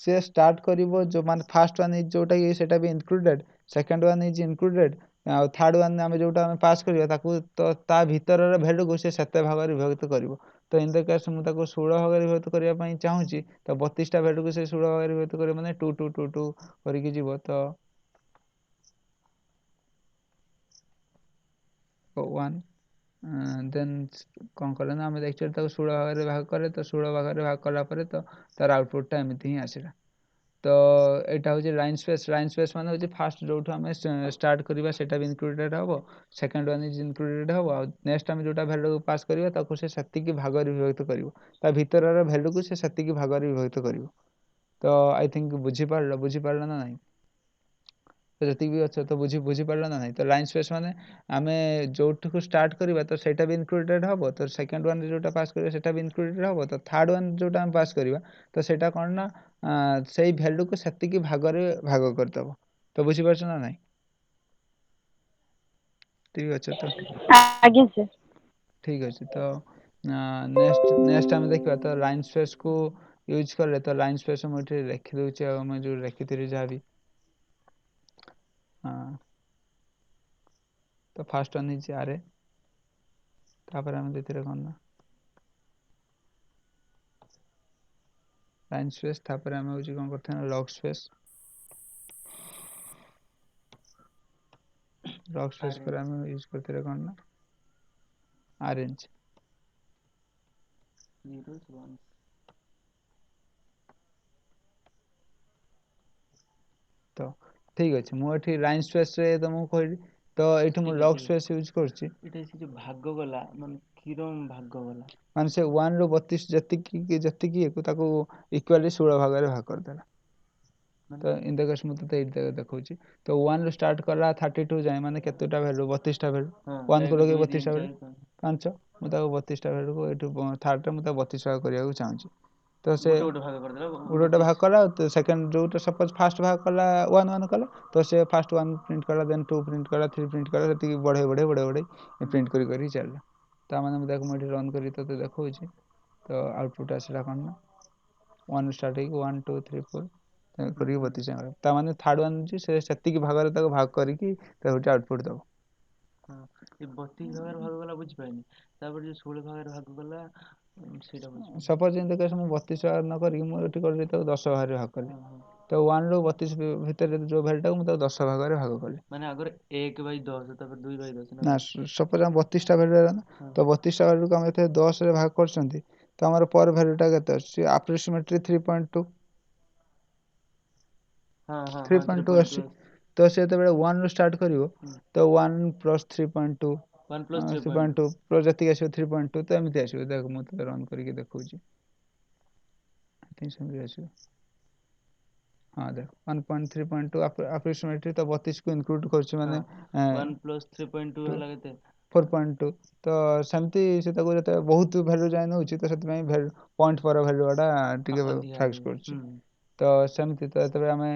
ସେ ଷ୍ଟାର୍ଟ କରିବ ଯେଉଁ ମାନେ ଫାର୍ଷ୍ଟ ୱାନ୍ ଇଜ୍ ଯେଉଁଟାକି ସେଇଟା ବି ଇନକ୍ଲୁଡେଡ଼, ସେକେଣ୍ଡ ୱାନ୍ ଇଜ୍ ଇନକ୍ଲୁଡେଡ଼, ଆଉ ଥାର୍ଡ଼ ୱାନ୍ ଆମେ ଯେଉଁଟା ଆମେ ପାସ୍ କରିବା ତାକୁ, ତ ତା ଭିତରର ଭ୍ୟାଲୁକୁ ସେ ସେତେ ଭାଗରେ ବିଭକ୍ତ କରିବ। ତ ଇନ୍ ଦ କେସ୍ ମୁଁ ତାକୁ 16 ଭାଗରେ ବିଭକ୍ତ କରିବା ପାଇଁ ଚାହୁଁଛି, ତ 32ଟା ଭ୍ୟାଲୁକୁ ସେ 16 ଭାଗରେ ବିଭକ୍ତ କରିବ, ମାନେ 2 2 2 2 କରିକି ଯିବ। ତ 1 ଦେନ୍ କ'ଣ କଲେ ନା ଆମେ ଦେଖିବା ତାକୁ 16 ଭାଗରେ ଭାଗ କଲେ, ତ 16 ଭାଗରେ ଭାଗ କଲା ପରେ ତ ତାର ଆଉଟପୁଟ୍ଟା ଏମିତି ହିଁ ଆସିଲା। ତ ଏଇଟା ହେଉଛି ଲାଇନ୍ ସ୍ପେସ୍। ଲାଇନ୍ ସ୍ପେସ୍ ମାନେ ହେଉଛି ଫାର୍ଷ୍ଟ ଯେଉଁଠୁ ଆମେ ଷ୍ଟାର୍ଟ କରିବା ସେଇଟା ବି ଇନକ୍ଲୁଡେଡ଼ ହେବ, ସେକେଣ୍ଡ ୱାନ୍ ଇଜ୍ ଇନକ୍ଲୁଡେଡ଼ ହେବ, ଆଉ ନେକ୍ସଟ ଆମେ ଯେଉଁଟା ଭ୍ୟାଲୁ ପାସ୍ କରିବା ତାକୁ ସେ ସେତିକି ଭାଗରେ ବିଭକ୍ତ କରିବ, ତା ଭିତରର ଭ୍ୟାଲୁକୁ ସେ ସେତିକି ଭାଗରେ ବିଭକ୍ତ କରିବ। ତ ଆଇ ଥିଙ୍କ ବୁଝିପାରିଲ ନା ନାହିଁ? ତ ଯେତିକି ବି ଅଛ ତ ବୁଝିପାରିଲ ନା ନାହିଁ? ତ ଲାଇନ୍ ସ୍ପେସ୍ ମାନେ ଆମେ ଯେଉଁଠିକୁ ଷ୍ଟାର୍ଟ କରିବା ତ ସେଇଟା ବି ଇନକ୍ଲୁଡେଡ଼ ହେବ, ତ ସେକେଣ୍ଡ ୱାନ୍ରେ ଯେଉଁଟା ପାସ୍ କରିବା ସେଇଟା ବି ଇନକ୍ଲୁଡେଡ଼ ହେବ, ତ ଥାର୍ଡ଼ ୱାନ୍ ଯେଉଁଟା ଆମେ ପାସ୍ କରିବା ତ ସେଇଟା କ'ଣ ନା ସେଇ ଭ୍ୟାଲୁକୁ ସେତିକି ଭାଗରେ ଭାଗ କରିଦେବ। ତ ବୁଝିପାରୁଛ ନା ନାହିଁ? ଠିକ୍ ଅଛି ତ ଆଜ୍ଞା ସାର୍। ଠିକ୍ ଅଛି। ତ ନେକ୍ସଟ ଆମେ ଦେଖିବା ତ ଲାଇନ୍ ସ୍ପେସ୍କୁ ୟୁଜ୍ କଲେ, ତ ଲାଇନ୍ ସ୍ପେସ୍ ମୁଁ ଏଠି ଲେଖିଦେଉଛି, ଆଉ ମୁଁ ଯେଉଁ ଲେଖିଥିଲି ଯାହା ବି, ତ ଫାର୍ଷ୍ଟ ୱାନ୍ ଇଜ୍ ଆରେ, ତାପରେ ଆମେ ଦେଇଥିଲେ କ'ଣ ନା ଲାଇନ୍ ସ୍ପେସ୍, ତାପରେ ଆମେ ହେଉଛି କ'ଣ କରିଥିବା ନା ଲଗ୍ ସ୍ପେସ୍, ଲଗ୍ ସ୍ପେସ୍ ପରେ ଆମେ ୟୁଜ୍ କରିଥିଲେ କ'ଣ ନା ଆରେଞ୍ଜ। ତ ଠିକ୍ ଅଛି, ମୁଁ ଏଠି ଲାଇନ୍ ସ୍ପେସ୍ରେ ତୁମକୁ କହିଲି, ତ ଏଇଠି ମୁଁ ଲଗ୍ ସ୍ପେସ୍ ୟୁଜ୍ କରୁଛି। ଏଇଟା ସେ ଯେଉଁ ଭାଗ ଗଲା, ମାନେ କିରମ ଭାଗ ଗଲା, ମାନେ ସେ 1ରୁ 32 ଯେତିକି ତାକୁ ଇକ୍ୱାଲି 16 ଭାଗରେ ଭାଗ କରିଦେଲା। ତ ଇନ୍ ଦ କେସ୍ ମୁଁ ତତେ ଏଇଠି ଦେଖାଉଛି, ତ 1ରୁ ଷ୍ଟାର୍ଟ କଲା 32 ଯାଏଁ, ମାନେ କେତେଟା ଭ୍ୟାଲୁ 32ଟା ଭ୍ୟାଲୁ, 1କୁ ଲଗେଇ 32ଟା ଭ୍ୟାଲୁ 5, ମୁଁ ତାକୁ 32ଟା ଭ୍ୟାଲୁକୁ ଏଇଠୁ ଥାର୍ଡ଼ରେ ମୁଁ ତାକୁ 32 ଭାଗ କରିବାକୁ ଚାହୁଁଛି। ତ ସେ ଗୋଟେ ଭାଗ କରିଦେଲା ଗୋଟେ ଭାଗ କଲା, ତ ସେକେଣ୍ଡ ଯେଉଁଟା ସପୋଜ୍ ଫାର୍ଷ୍ଟ ଭାଗ କଲା 1 1 କଲା, ତ ସେ ଫାର୍ଷ୍ଟ 1 ପ୍ରିଣ୍ଟ କଲା, ଦେନ୍ 2 ପ୍ରିଣ୍ଟ କଲା, 3 ପ୍ରିଣ୍ଟ କଲା, ସେତିକି ବଢ଼େଇ ପ୍ରିଣ୍ଟ କରି ଚାଲିଲା। ତାମାନେ ମୁଁ ତାକୁ ଏଠି ରନ୍ କରି ତତେ ଦେଖାଉଛି, ତ ଆଉଟପୁଟ୍ ଆସିଲା କ'ଣ ନା 1ରୁ ଷ୍ଟାର୍ଟ ହେଇକି 1 2 3 4 କରିକି 32 ଯାଏଁ, ତାମାନେ ଥାର୍ଡ଼ ୱାନ୍ ଅଛି ସେ ସେତିକି ଭାଗରେ ତାକୁ ଭାଗ କରିକି ତାକୁ ଗୋଟେ ଆଉଟପୁଟ୍ ଦେବ। ହଁ ଏ 32 ଭାଗରେ ଭାଗ କଲା ବୁଝିପାରିନି, ତାପରେ ଯୋଉ 16 ଭାଗରେ ଭାଗ କଲା ସେଇଟା ବୁଝିପାରିନି। ସପୋଜ ଯେମିତି କହିଲେ ମୁଁ 32 ଭାଗ ନ କରିକି ମୁଁ ଏଠି କରିଲି ତାକୁ 10 ଭାଗରେ ଭାଗ କଲି। ହଁ ହଁ ତ 1 ରୁ 32 ଭିତରେ ଯୋଉ ଭ୍ୟାଲୁଟାକୁ ମୁଁ ତାକୁ 10 ଭାଗରେ ଭାଗ କଲି। ମାନେ ଆଗରେ 1/10 ତାପରେ 2/10 ନା କଣ? ସପୋଜ ଆମ 32ଟା ଭ୍ୟାଲୁ ହେଲା ନା, ହଁ ତ 32ଟା ଭ୍ୟାଲୁକୁ ଆମେ ଏଥିରେ 10ରେ ଭାଗ କରୁଛନ୍ତି, ତ ଆମର ପର ଭ୍ୟାଲୁଟା କେତେ ଅଛି? ଆପ୍ରୋକ୍ସିମେଟଲି 3.2। ହଁ ହଁ ହଁ 3.2 3.2 ଆସୁଛି। ତ ସେ ଯେତେବେଳେ 1 ରୁ ଷ୍ଟାର୍ଟ କରିବ, ହୁଁ ତ 1 ପ୍ଲସ୍ 3.2 1 + 3.2 3.2 ପ୍ଲସ୍ ଯେତିକି ଆସିବ 3.2, ତ ଏମିତି ଆସିବ। ଦେଖ ମୁଁ ତତେ ରନ୍ କରିକି ଦେଖଉଛି, ସେମିତି ଆସିବ। ହଁ ଦେଖ 1.3.2 ଆପ୍ରୋକ୍ସିମେଟଲି ତ 32କୁ ଇନକ୍ଲୁଡ୍ କରୁଛି, ହଁ ମାନେ 1 + 3.2 ହେଲା କେତେ? 4.2। ତ ସେମିତି ସେ ତାକୁ ଯେତେ ବହୁତ ଭ୍ୟାଲୁ ଯାଏ ନେଉଛି, ତ ସେଥିପାଇଁ ପଏଣ୍ଟ ପର ଭ୍ୟାଲୁ ଗୁଡ଼ା ଟିକେ ଅଧିକା ଫାକ୍ସ ହେଇଯିବ। କରୁଛି। ହୁଁ ତ ସେମିତି ତ ଯେତେବେଳେ ଆମେ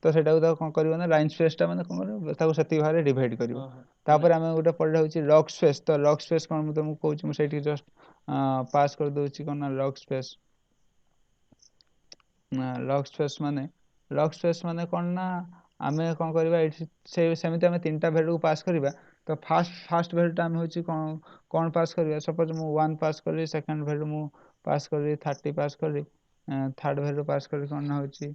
ତ ସେଇଟାକୁ ତାକୁ କ'ଣ କରିବ ନା, ଲାଇନ୍ ସ୍ପେସ୍ଟା ମାନେ କ'ଣ କରିବ, ତାକୁ ସେତିକି ଭାବରେ ଡିଭାଇଡ୍ କରିବ। ଓହୋ ତାପରେ ଆମେ ଗୋଟେ ପଢ଼ିଲା ହେଉଛି ଲକ୍ ସ୍ପେସ୍। ତ ଲକ୍ ସ୍ପେସ୍ କ'ଣ ମୁଁ ତୁମକୁ କହୁଛି, ମୁଁ ସେଇଠି ଜଷ୍ଟ ପାସ୍ କରିଦେଉଛି କ'ଣ ନା ଲକ୍ ସ୍ପେସ୍। ଲକ୍ ସ୍ପେସ୍ ମାନେ କ'ଣ ନା, ଆମେ କ'ଣ କରିବା ଏଇଠି ସେମିତି ଆମେ 3ଟା ଭ୍ୟାଲୁକୁ ପାସ୍ କରିବା। ତ ଫାଷ୍ଟ ଭ୍ୟାଲୁଟା ଆମେ ହେଉଛି କ'ଣ ପାସ୍ କରିବା? ସପୋଜ ମୁଁ 1 ପାସ୍ କଲି, ସେକେଣ୍ଡ ଭ୍ୟାଲୁ ମୁଁ ପାସ୍ କଲି 30 ପାସ୍ କଲି, ଥାର୍ଡ଼ ଭ୍ୟାଲୁ ପାସ୍ କଲି କ'ଣ ନା ହେଉଛି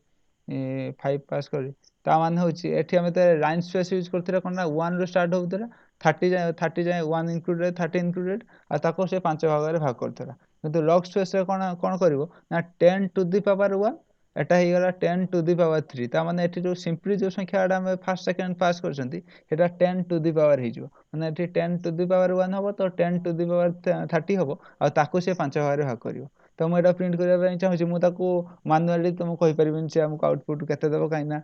5 ପାସ୍ କଲି। ତା ମାନେ ହେଉଛି ଏଠି ଆମେ ତ ଲାଇନ୍ ସ୍ପେସ୍ ୟୁଜ୍ କରୁଥିଲେ କ'ଣ ନା, 1 ରୁ ଷ୍ଟାର୍ଟ ହେଉଥିଲା, 30 ଯାଏଁ 1 ଇନକ୍ଲୁଡେଡ୍ 30 ଇନକ୍ଲୁଡେଡ୍, ଆଉ ତାକୁ ସେ 5 ଭାଗରେ ଭାଗ କରୁଥିଲା। କିନ୍ତୁ ଲକ୍ ସ୍ପେସ୍ରେ କ'ଣ କରିବ ନା, 10 ଟୁ ଦି ପାୱାର 1, ଏଟା ହେଇଗଲା 10 ଟୁ ଦି ପାୱାର 3। ତା ମାନେ ଏଠି ଯୋଉ ସିମ୍ପଲି ଯୋଉ ସଂଖ୍ୟାଟା ଆମେ ଫାର୍ଷ୍ଟ ସେକେଣ୍ଡ ପାସ୍ କରିଛନ୍ତି, ସେଟା 10 ଟୁ ଦି ପାୱାର ହେଇଯିବ। ମାନେ ଏଠି 10 ଟୁ ଦି ପାୱାର 1 ହବ, ତ 10 ଟୁ ଦି ପାୱାର 30 ହବ, ଆଉ ତାକୁ ସେ 5 ଭାଗରେ ଭାଗ କରିବ। ତ ମୁଁ ଏଇଟା ପ୍ରିଣ୍ଟ କରିବା ପାଇଁ ଚାହୁଁଛି, ମୁଁ ତାକୁ ମାନୁଆଲି ତ ମୁଁ କହିପାରିବିନି ସେ ଆମକୁ ଆଉଟପୁଟ୍ କେତେ ଦେବ, କାହିଁକିନା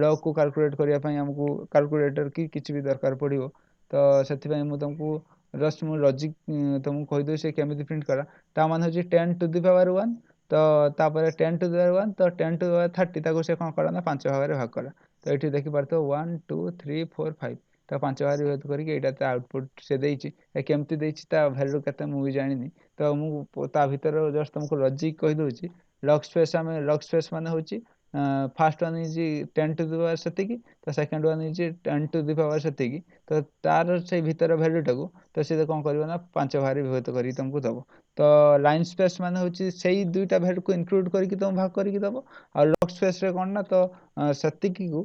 ଲଗ୍କୁ କାଲକୁଲେଟ୍ କରିବା ପାଇଁ ଆମକୁ କାଲକୁଲେଟର କି କିଛି ବି ଦରକାର ପଡ଼ିବ। ତ ସେଥିପାଇଁ ମୁଁ ତୁମକୁ ଜଷ୍ଟ ମୁଁ ଲଜିକ୍ ତୁମକୁ କହିଦେଉଛି ସେ କେମିତି ପ୍ରିଣ୍ଟ କଲା। ତା ମାନେ ହେଉଛି 10 ଟୁ ଦି ପାୱାର 1, ତ ତାପରେ 10 ଟୁ ଦି ପାୱାର 1, ତ 10 ଟୁ ଦି ପାୱାର 30, ତାକୁ ସେ କ'ଣ କଲା ନା 5 ଭାଗରେ ଭାଗ କଲା। ତ ଏଠି ଦେଖିପାରୁଥିବ 1 2 3 4 5, ତା 5 ଭାଗରେ ବିଭକ୍ତ କରିକି ଏଇଟା ତା ଆଉଟପୁଟ୍ ସେ ଦେଇଛି। କେମିତି ଦେଇଛି, ତା ଭ୍ୟାଲୁ କେତେ ମୁଁ ବି ଜାଣିନି। ତ ମୁଁ ତା ଭିତରେ ଜଷ୍ଟ ତୁମକୁ ଲଜିକ୍ କହିଦେଉଛି। ଲକ୍ ସ୍ପେସ୍ ମାନେ ହେଉଛି first one is 10 to the power ସେତିକି, ତ second one is 10 to the power ସେତିକି। ତ ତାର ସେଇ ଭିତର ଭ୍ୟାଲୁଟାକୁ ତ ସେ କ'ଣ କରିବ ନା 5 ଭାଗରେ ବିଭକ୍ତ କରିକି ତୁମକୁ ଦେବ। ତ ଲାଇନ୍ ସ୍ପେସ୍ ମାନେ ହେଉଛି ସେଇ ଦୁଇଟା ଭ୍ୟାଲୁକୁ ଇନକ୍ଲୁଡ୍ କରିକି ତୁମକୁ ଭାଗ କରିକି ଦେବ। ଆଉ ଲକ୍ ସ୍ପେସ୍ରେ କ'ଣ ନା, ତ ସେତିକିକୁ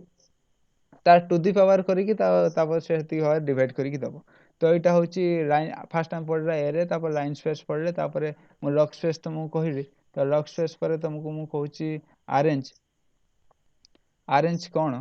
ତାର ଟୁ ଦି ପାୱାର କରିକି ତାପରେ ସେ ସେତିକି ଭାବରେ ଡିଭାଇଡ୍ କରିକି ଦେବ। ତ ଏଇଟା ହେଉଛି ଲାଇନ୍। ଫାର୍ଷ୍ଟ ଆମେ ପଢ଼ିଲା ଏରେ, ତାପରେ ଲାଇନ୍ ସ୍ପେସ୍ ପଢ଼ିଲେ, ତାପରେ ମୁଁ ଲକ୍ ସ୍ପେସ୍ ତୁମକୁ କହିଲି। ତ ଲକ୍ ସ୍ପେସ୍ ପରେ ତୁମକୁ ମୁଁ କହୁଛି ଆରେଞ୍ଜ। କ'ଣ?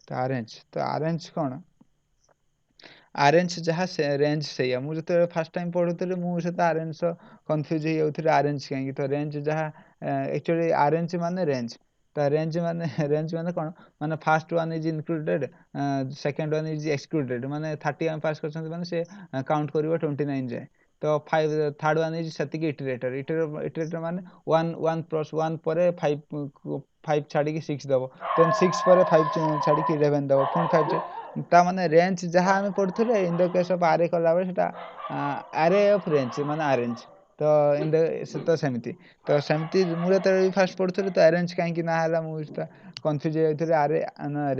ଆରେଞ୍ଜ କ'ଣ? ଆରେଞ୍ଜ ଯାହା ରେଞ୍ଜ ସେଇଆ। ମୁଁ ଯେତେବେଳେ ଫାର୍ଷ୍ଟ ଟାଇମ୍ ପଢ଼ୁଥିଲି, ମୁଁ ସେତେ ଆରେଞ୍ଜର କନଫ୍ୟୁଜ୍ ହେଇଯାଉଥିଲି, ଆରେଞ୍ଜ କାହିଁକି। ତ ରେଞ୍ଜ ଯାହା ଆକ୍ଚୁଆଲି ଆରେଞ୍ଜ ମାନେ ରେଞ୍ଜ। ତ ରେଞ୍ଜ ମାନେ କ'ଣ? ମାନେ first one is included, second one is excluded. ମାନେ 30 ଆମେ ପାସ୍ କରିଛନ୍ତି, ମାନେ ସେ କାଉଣ୍ଟ କରିବ 29 ଯାଏଁ। ତ ଥାର୍ଡ଼ ୱାନ୍ ଇଜ୍ ସେତିକି ଇଟରେଟର୍ ମାନେ 1 ପ୍ଲସ୍ 1 ପରେ 5 ଛାଡ଼ିକି 6 ଦେବ। ଦେନ୍ 6 ପରେ 5 ଛାଡ଼ିକି 11 ଦେବ, ପୁଣି 5। ତା ମାନେ ରେଞ୍ଜ ଯାହା ଆମେ ପଢ଼ୁଥିଲେ, ଇନ୍ ଦ କେସ୍ ଅଫ୍ ଆରେ କଲାବେଳେ ସେଟା ଆରେ ଅଫ୍ ରେଞ୍ଜ ମାନେ ଆରେଞ୍ଜ। ତ ତ ସେମିତି ମୁଁ ଯେତେବେଳେ ଫାର୍ଷ୍ଟ ପଢ଼ୁଥିଲି, ତ ଆରେଞ୍ଜ କାହିଁକି ନାଁ ହେଲା, ମୁଁ କନଫ୍ୟୁଜ୍ ହେଇଯାଉଥିଲି।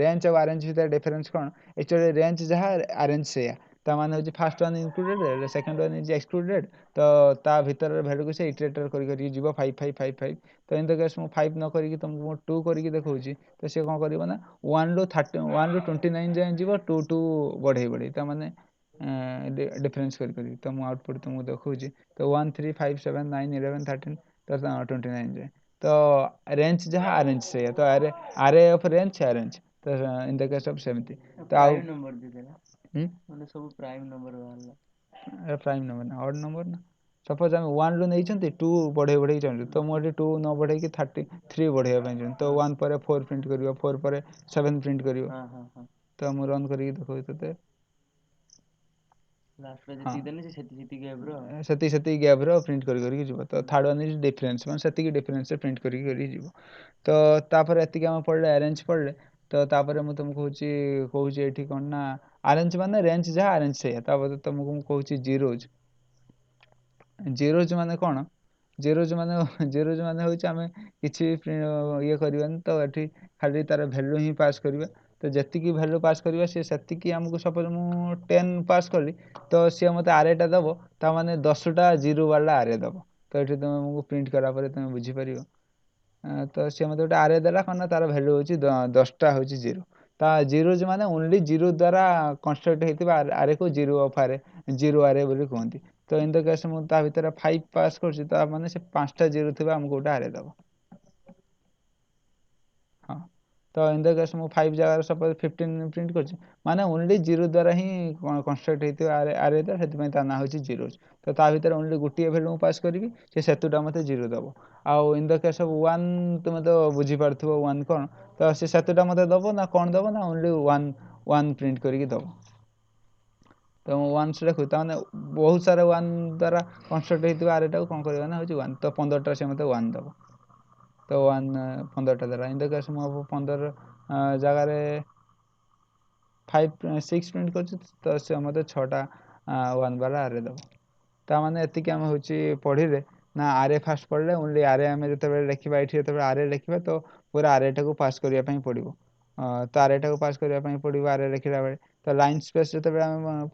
ରେଞ୍ଜ ଆଉ ଆରେଞ୍ଜ ଭିତରେ ଡିଫରେନ୍ସ କ'ଣ? ଆକ୍ଚୁଆଲି ରେଞ୍ଜ ଯାହା, ଆରେଞ୍ଜ ସେଇଆ। ତା ମାନେ ହେଉଛି first one included, second one is excluded. ତ ତା ଭିତର ଭ୍ୟାଲୁକୁ ସେ ଇଟରେଟର୍ କରିକି ଯିବ 5 5 5 5। ତ ଇନ୍ ଦ କେସ୍ ମୁଁ 5 ନ କରିକି ତୁମକୁ ମୁଁ 2 କରିକି ଦେଖାଉଛି। ତ ସେ କ'ଣ କରିବ ନା, 1 ରୁ 29 ଯାଏଁ ଯିବ, 2 ବଢ଼େଇ। ତା ମାନେ ଡିଫରେନ୍ସ କରିପାରିବି। ତ ମୁଁ ଆଉଟପୁଟ୍ ତୁମକୁ ଦେଖାଉଛି। ତ 1 3 5 7 9 11 13, ତ 29 ଯାଏଁ। ତ ରେଞ୍ଜ ଯାହା, ଆରେଞ୍ଜ ସେଇଆ। ତ ଆରେ ଅଫ୍ ରେଞ୍ଜ ଆରେଞ୍ଜ। ତ ଇନ୍ ଦ କେସ୍ ଅଫ୍ ସେମିତି। ତ ଆଉ ପ୍ରାଇମ୍ ନମ୍ବର ଦେଇଦେଲା, ମାନେ ସବୁ ପ୍ରାଇମ୍ ନମ୍ବର ବାହାରିଲା। ପ୍ରାଇମ୍ ନମ୍ବର ନା ଅଡ୍ ନମ୍ବର ନା। ସପୋଜ ଆମେ 1 ରୁ ନେଇଛନ୍ତି, 2 ବଢ଼େଇ ଚାହୁଁଛୁ, ତ ମୁଁ ଏଠି 2 ନ ବଢ଼େଇକି 3 ବଢ଼େଇବା ପାଇଁ ଚାହୁଁଛି। ତ 1 ପରେ 4 ପ୍ରିଣ୍ଟ କରିବ, 4 ପରେ 7 ପ୍ରିଣ୍ଟ କରିବ। ହଁ ହଁ ହଁ। ତ ମୁଁ ରନ୍ କରିକି ଦେଖାଉଛି ତତେ। ଲାଷ୍ଟରେ ହଁ, ଯେତିକି ଦେଲେ, ସେ ସେତିକି ଗ୍ୟାପ୍ର ସେତିକି ଗ୍ୟାପ୍ର ପ୍ରିଣ୍ଟ କରିକି ଯିବ। ତ ଥାର୍ଡ଼ ୱାନ୍ ଇଜ୍ ଡିଫରେନ୍ସ, ମାନେ ସେତିକି ଡିଫରେନ୍ସରେ ପ୍ରିଣ୍ଟ କରିକି ଯିବ। ତ ତାପରେ ଏତିକି ଆମେ ପଢ଼ିଲେ, ଆରେଞ୍ଜ ପଢ଼ିଲେ। ତ ତାପରେ ମୁଁ ତୁମକୁ କହୁଛି ଏଇଠି କ'ଣ ନା, ଆରେଞ୍ଜ ମାନେ ରେଞ୍ଜ ଯାହା ଆରେଞ୍ଜ ସେଇଆ। ତାପରେ ତମକୁ ମୁଁ କହୁଛି ଜିରୋଜ। ଜିରୋଜ ମାନେ କ'ଣ? ଜିରୋଜ ମାନେ ଜିରୋଜ ମାନେ ହେଉଛି ଆମେ କିଛି ଇଏ କରିବାନି, ତ ଏଠି ଖାଲି ତାର ଭ୍ୟାଲୁ ହିଁ ପାସ୍ କରିବା। ତ ଯେତିକି ଭ୍ୟାଲୁ ପାସ୍ କରିବା ସେ ସେତିକି ଆମକୁ, ସପୋଜ ମୁଁ 10 ପାସ୍ କଲି ତ ସିଏ ମୋତେ ଆରେଟା ଦେବ, ତାମାନେ 10ଟା ଜିରୋ ବାଲା ଆରେ ଦେବ। ତ ଏଠି ତୁମକୁ ପ୍ରିଣ୍ଟ କଲା ପରେ ତୁମେ ବୁଝିପାରିବ। ତ ସିଏ ମୋତେ ଗୋଟେ ଆରେ ଦେଲା, କ'ଣ ନା ତାର ଭ୍ୟାଲୁ ହେଉଛି 10ଟା ହେଉଛି ଜିରୋ। ତା ଜିରୋଜ ମାନେ ଓନ୍ଲି ଜିରୋ ଦ୍ୱାରା କନଷ୍ଟ୍ରକ୍ଟ ହେଇଥିବା ଆରେକୁ ଜିରୋ ଅଫ୍ ଆରେ, ଜିରୋ ଆରେ ବୋଲି କୁହନ୍ତି। ତ ଇନ୍ ଦ କେସ୍ ମୁଁ ତା ଭିତରେ 5 ପାସ୍ କରୁଛି, ତା ମାନେ ସେ 5ଟା ଜିରୋ ଥିବା ଆମକୁ ଗୋଟେ ଆରେ ଦେବ। ହଁ, ତ ଇନ୍ ଦ କେସ୍ ମୁଁ 5 ଜାଗାରେ ସପୋଜ 15 ପ୍ରିଣ୍ଟ କରୁଛି, ମାନେ ଓନ୍ଲି ଜିରୋ ଦ୍ୱାରା ହିଁ କନଷ୍ଟ୍ରକ୍ଟ ହେଇଥିବା ଆରେ ଦ୍ୱାରା, ସେଥିପାଇଁ ତା ନାଁ ହେଉଛି ଜିରୋଜ। ତ ତା ଭିତରେ ଓନ୍ଲି ଗୋଟିଏ ଭ୍ୟାଲୁ ମୁଁ ପାସ୍ କରିବି, ସେ ସେତୁଟା ମୋତେ ଜିରୋ ଦେବ। ଆଉ ଇନ୍ ଦ କେସ୍ ଅଫ୍ 1, ତୁମେ ତ ବୁଝିପାରୁଥିବ 1 କ'ଣ? ତ ସେ ସେତୁଟା ମୋତେ ଦେବ ନା କ'ଣ ଦେବ ନା ଓନ୍ଲି 1 ପ୍ରିଣ୍ଟ କରିକି ଦେବ। ତ ମୁଁ ୱାନ୍ସ ଲେଖୁଛି, ତାମାନେ ବହୁତ ସାରା 1 ଦ୍ୱାରା କନଷ୍ଟ୍ରକ୍ଟ ହେଇଥିବା ଆରେଟାକୁ କ'ଣ କରିବା ନା ହେଉଛି 1। ତ 15ଟା ସେ ମୋତେ 1 ଦେବ। ତ 1 15ଟା ଦେଲା। ଇନ୍ ଦ କେସ୍ ମୁଁ 15 ଜାଗାରେ 6 ପ୍ରିଣ୍ଟ କରୁଛି, ତ ସେ ମୋତେ 6ଟା 1 ବାଲା ଆରେ ଦେବ। ତାମାନେ ଏତିକି ଆମେ ହେଉଛି ପଢ଼ିଲେ ନା, ଆରେ ଫାଷ୍ଟ ପଢ଼ିଲେ ଓନ୍ଲି ଆରେ ଆମେ ଯେତେବେଳେ ଲେଖିବା, ଏଇଠି ଯେତେବେଳେ ଆରେ ଲେଖିବା ତ ପୁରା ଆରେଟାକୁ ପାସ୍ କରିବା ପାଇଁ ପଡ଼ିବ। ତ ଆରେଟାକୁ ପାସ୍ କରିବା ପାଇଁ ପଡ଼ିବ ଆରେ ଲେଖିଲା ବେଳେ। ତ ଲାଇନ୍ ସ୍ପେସ୍ ଯେତେବେଳେ ଆମେ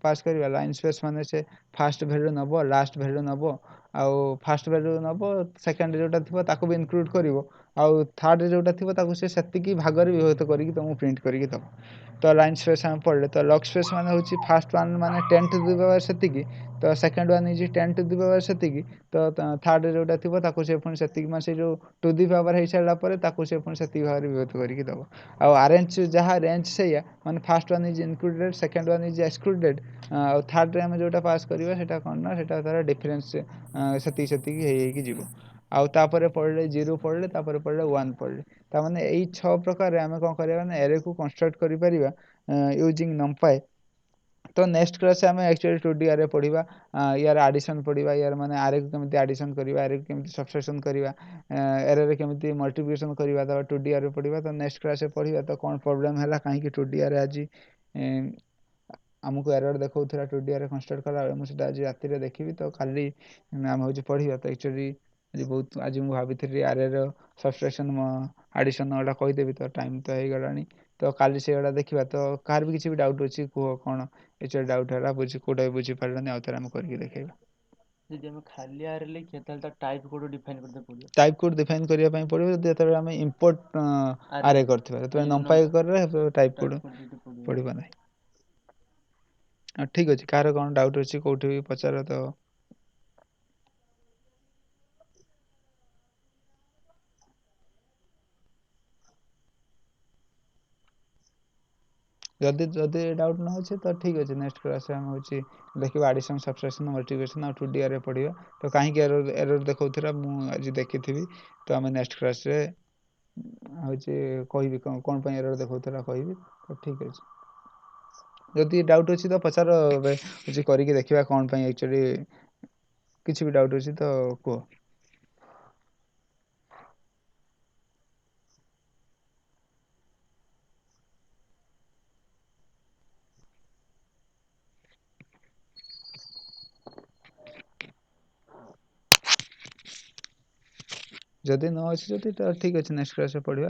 ପାସ୍ କରିବା, ଲାଇନ୍ ସ୍ପେସ୍ ମାନେ ସେ ଫାଷ୍ଟ ଭ୍ୟାଲୁ ନେବ, ଲାଷ୍ଟ ଭ୍ୟାଲୁ ନେବ, ଆଉ ଫାଷ୍ଟ ଭ୍ୟାଲୁ ନେବ, ସେକେଣ୍ଡ ଯେଉଁଟା ଥିବ ତାକୁ ବି ଇନକ୍ଲୁଡ଼ କରିବ, ଆଉ ଥାର୍ଡ଼ରେ ଯେଉଁଟା ଥିବ ତାକୁ ସେ ସେତିକି ଭାଗରେ ବିଭକ୍ତ କରିକି ତୁମକୁ ପ୍ରିଣ୍ଟ କରିକି ଦେବ। ତ ଲାଇନ୍ ସ୍ପେସ୍ ଆମେ ପଢ଼ିଲେ। ତ ଲକ୍ ସ୍ପେସ୍ ମାନେ ହେଉଛି ଫାଷ୍ଟ 1 ମାନେ 10 ଟୁ ଦି ପାୱାର ସେତିକି, ତ ସେକେଣ୍ଡ 1 ହେଉଛି 10 ଟୁ ଦି ପାୱାର ସେତିକି, ତ ଥାର୍ଡ଼ରେ ଯେଉଁଟା ଥିବ ତାକୁ ସେ ପୁଣି ସେତିକି, ମାନେ ସେ ଯେଉଁ ଟୁ ଦି ପାୱାର ହେଇସାରିଲା ପରେ ତାକୁ ସେ ପୁଣି ସେତିକି ଭାଗରେ ବିଭକ୍ତ କରିକି ଦେବ। ଆଉ ଆରେଞ୍ଜ ଯାହା ରେଞ୍ଜ ସେଇଆ, ମାନେ ଫାଷ୍ଟ 1 ଇଜ୍ ଇନକ୍ଲୁଡେଡ଼, ସେକେଣ୍ଡ 1 ଇଜ୍ ଏକ୍ସକ୍ଲୁଡେଡ଼, ଆଉ ଥାର୍ଡ଼ରେ ଆମେ ଯେଉଁଟା ପାସ୍ କରିବା ସେଇଟା କ'ଣ ନା, ସେଇଟା ତାର ଡିଫରେନ୍ସ ସେତିକି ହେଇକି ଯିବ। ଆଉ ତାପରେ ପଢ଼ିଲେ ଜିରୋ ପଢ଼ିଲେ, ତାପରେ ପଢ଼ିଲେ 1 ପଢ଼ିଲେ। ତାମାନେ ଏଇ 6 ପ୍ରକାରରେ ଆମେ କ'ଣ କରିବା ନା, ଏରେକୁ କନଷ୍ଟ୍ରକ୍ଟ କରିପାରିବା ୟୁଜିଂ ନମ୍ପାଇ। ତ ନେକ୍ସଟ କ୍ଲାସରେ ଆମେ ଆକ୍ଚୁଆଲି 2D ଆରେ ପଢ଼ିବା, ୟାର ଆଡ଼ିସନ୍ ପଢ଼ିବା, ୟାର ମାନେ ଆରେକୁ କେମିତି ଆଡ଼ିସନ୍ କରିବା, ଆରେକୁ କେମିତି ସବଷ୍ଟ୍ରାକ୍ସନ୍ କରିବା, ଏରେରେ କେମିତି ମଲ୍ଟିପ୍ଲିକେସନ୍ କରିବା, ତ 2D ଆରେ ପଢ଼ିବା। ତ ନେକ୍ସଟ କ୍ଲାସରେ ପଢ଼ିବା ତ କ'ଣ ପ୍ରୋବ୍ଲେମ୍ ହେଲା, କାହିଁକି 2D ଆରେ ଆଜି ଆମକୁ ଏରର ଦେଖାଉଥିଲା 2D ଆରେ କନଷ୍ଟ୍ରକ୍ଟ କଲାବେଳେ, ମୁଁ ସେଇଟା ଆଜି ରାତିରେ ଦେଖିବି। ତ କାଲି ଆମେ ହେଉଛି ପଢ଼ିବା। ତ ଆକ୍ଚୁଆଲି ଆଜି ମୁଁ ଭାବିଥିଲି ଆରେର ସବଷ୍ଟ୍ରାକ୍ସନ୍ ଆଡ଼ିସନ୍ ଗୁଡ଼ା କହିଦେବି, ତ ଟାଇମ୍ ତ ହେଇଗଲାଣି। ତ କାଲି ସେଇଗୁଡ଼ା ଦେଖିବା। ତ କାହାର ବି କିଛି ବି ଡାଉଟ୍ ଅଛି କୁହ, କ'ଣ ଏଚୁଆଲି ଡାଉଟ୍ ହେଲା, କେଉଁଟା ବି ବୁଝିପାରିଲନି, ଆଉ ଥରେ ଆମେ କରିକି ଦେଖେଇବା। ଯଦି ଆମେ ଖାଲି ଆରେ ଲେଖିବା, ତାହେଲେ ତା ଟାଇପ୍ କୋଡ଼ ଡିଫାଇନ୍ କରିବାକୁ ପଡ଼ିବ। ଟାଇପ୍ କୋଡ଼ ଡିଫାଇନ୍ କରିବା ପାଇଁ ପଡ଼ିବ, ଯେତେବେଳେ ଆମେ ଇମ୍ପୋର୍ଟ ଆରେ କରିଥିବା, ଯେତେବେଳେ ନମ୍ପାଇ କରିଲେ ଟାଇପ୍ କୋଡ଼ ଦିଟା ପଡ଼ିବ। ପଡ଼ିବ ନାହିଁ। ଠିକ୍ ଅଛି, କାହାର କ'ଣ ଡାଉଟ୍ ଅଛି କେଉଁଠି ବି ପଚାର। ତ ଯଦି ଡାଉଟ୍ ନ ଅଛି ତ ଠିକ୍ ଅଛି, ନେକ୍ସଟ କ୍ଲାସ୍ରେ ଆମେ ହେଉଛି ଦେଖିବା ଆଡ଼ିସନ୍, ସବଷ୍ଟ୍ରାକ୍ସନ୍, ମଲ୍ଟିପ୍ଲିକେସନ୍ ଆଉ 2D ଆରେ ପଢ଼ିବା। ତ କାହିଁକି ଏରର ଦେଖାଉଥିଲା ମୁଁ ଆଜି ଦେଖିଥିବି। ତ ଆମେ ନେକ୍ସଟ କ୍ଲାସ୍ରେ ହେଉଛି କହିବି କ'ଣ ପାଇଁ ଏରର ଦେଖାଉଥିଲା କହିବି। ତ ଠିକ୍ ଅଛି, ଯଦି ଡାଉଟ୍ ଅଛି ତ ପଚାର, ହେଉଛି କରିକି ଦେଖିବା କ'ଣ ପାଇଁ ଆକ୍ଚୁଆଲି କିଛି ବି ଡାଉଟ୍ ଅଛି ତ କୁହ। ଯଦି ନ ଅଛି, ଯଦି ତ ଠିକ୍ ଅଛି, ନେକ୍ସଟ କ୍ଲାସ୍ରେ ପଢ଼ିବା।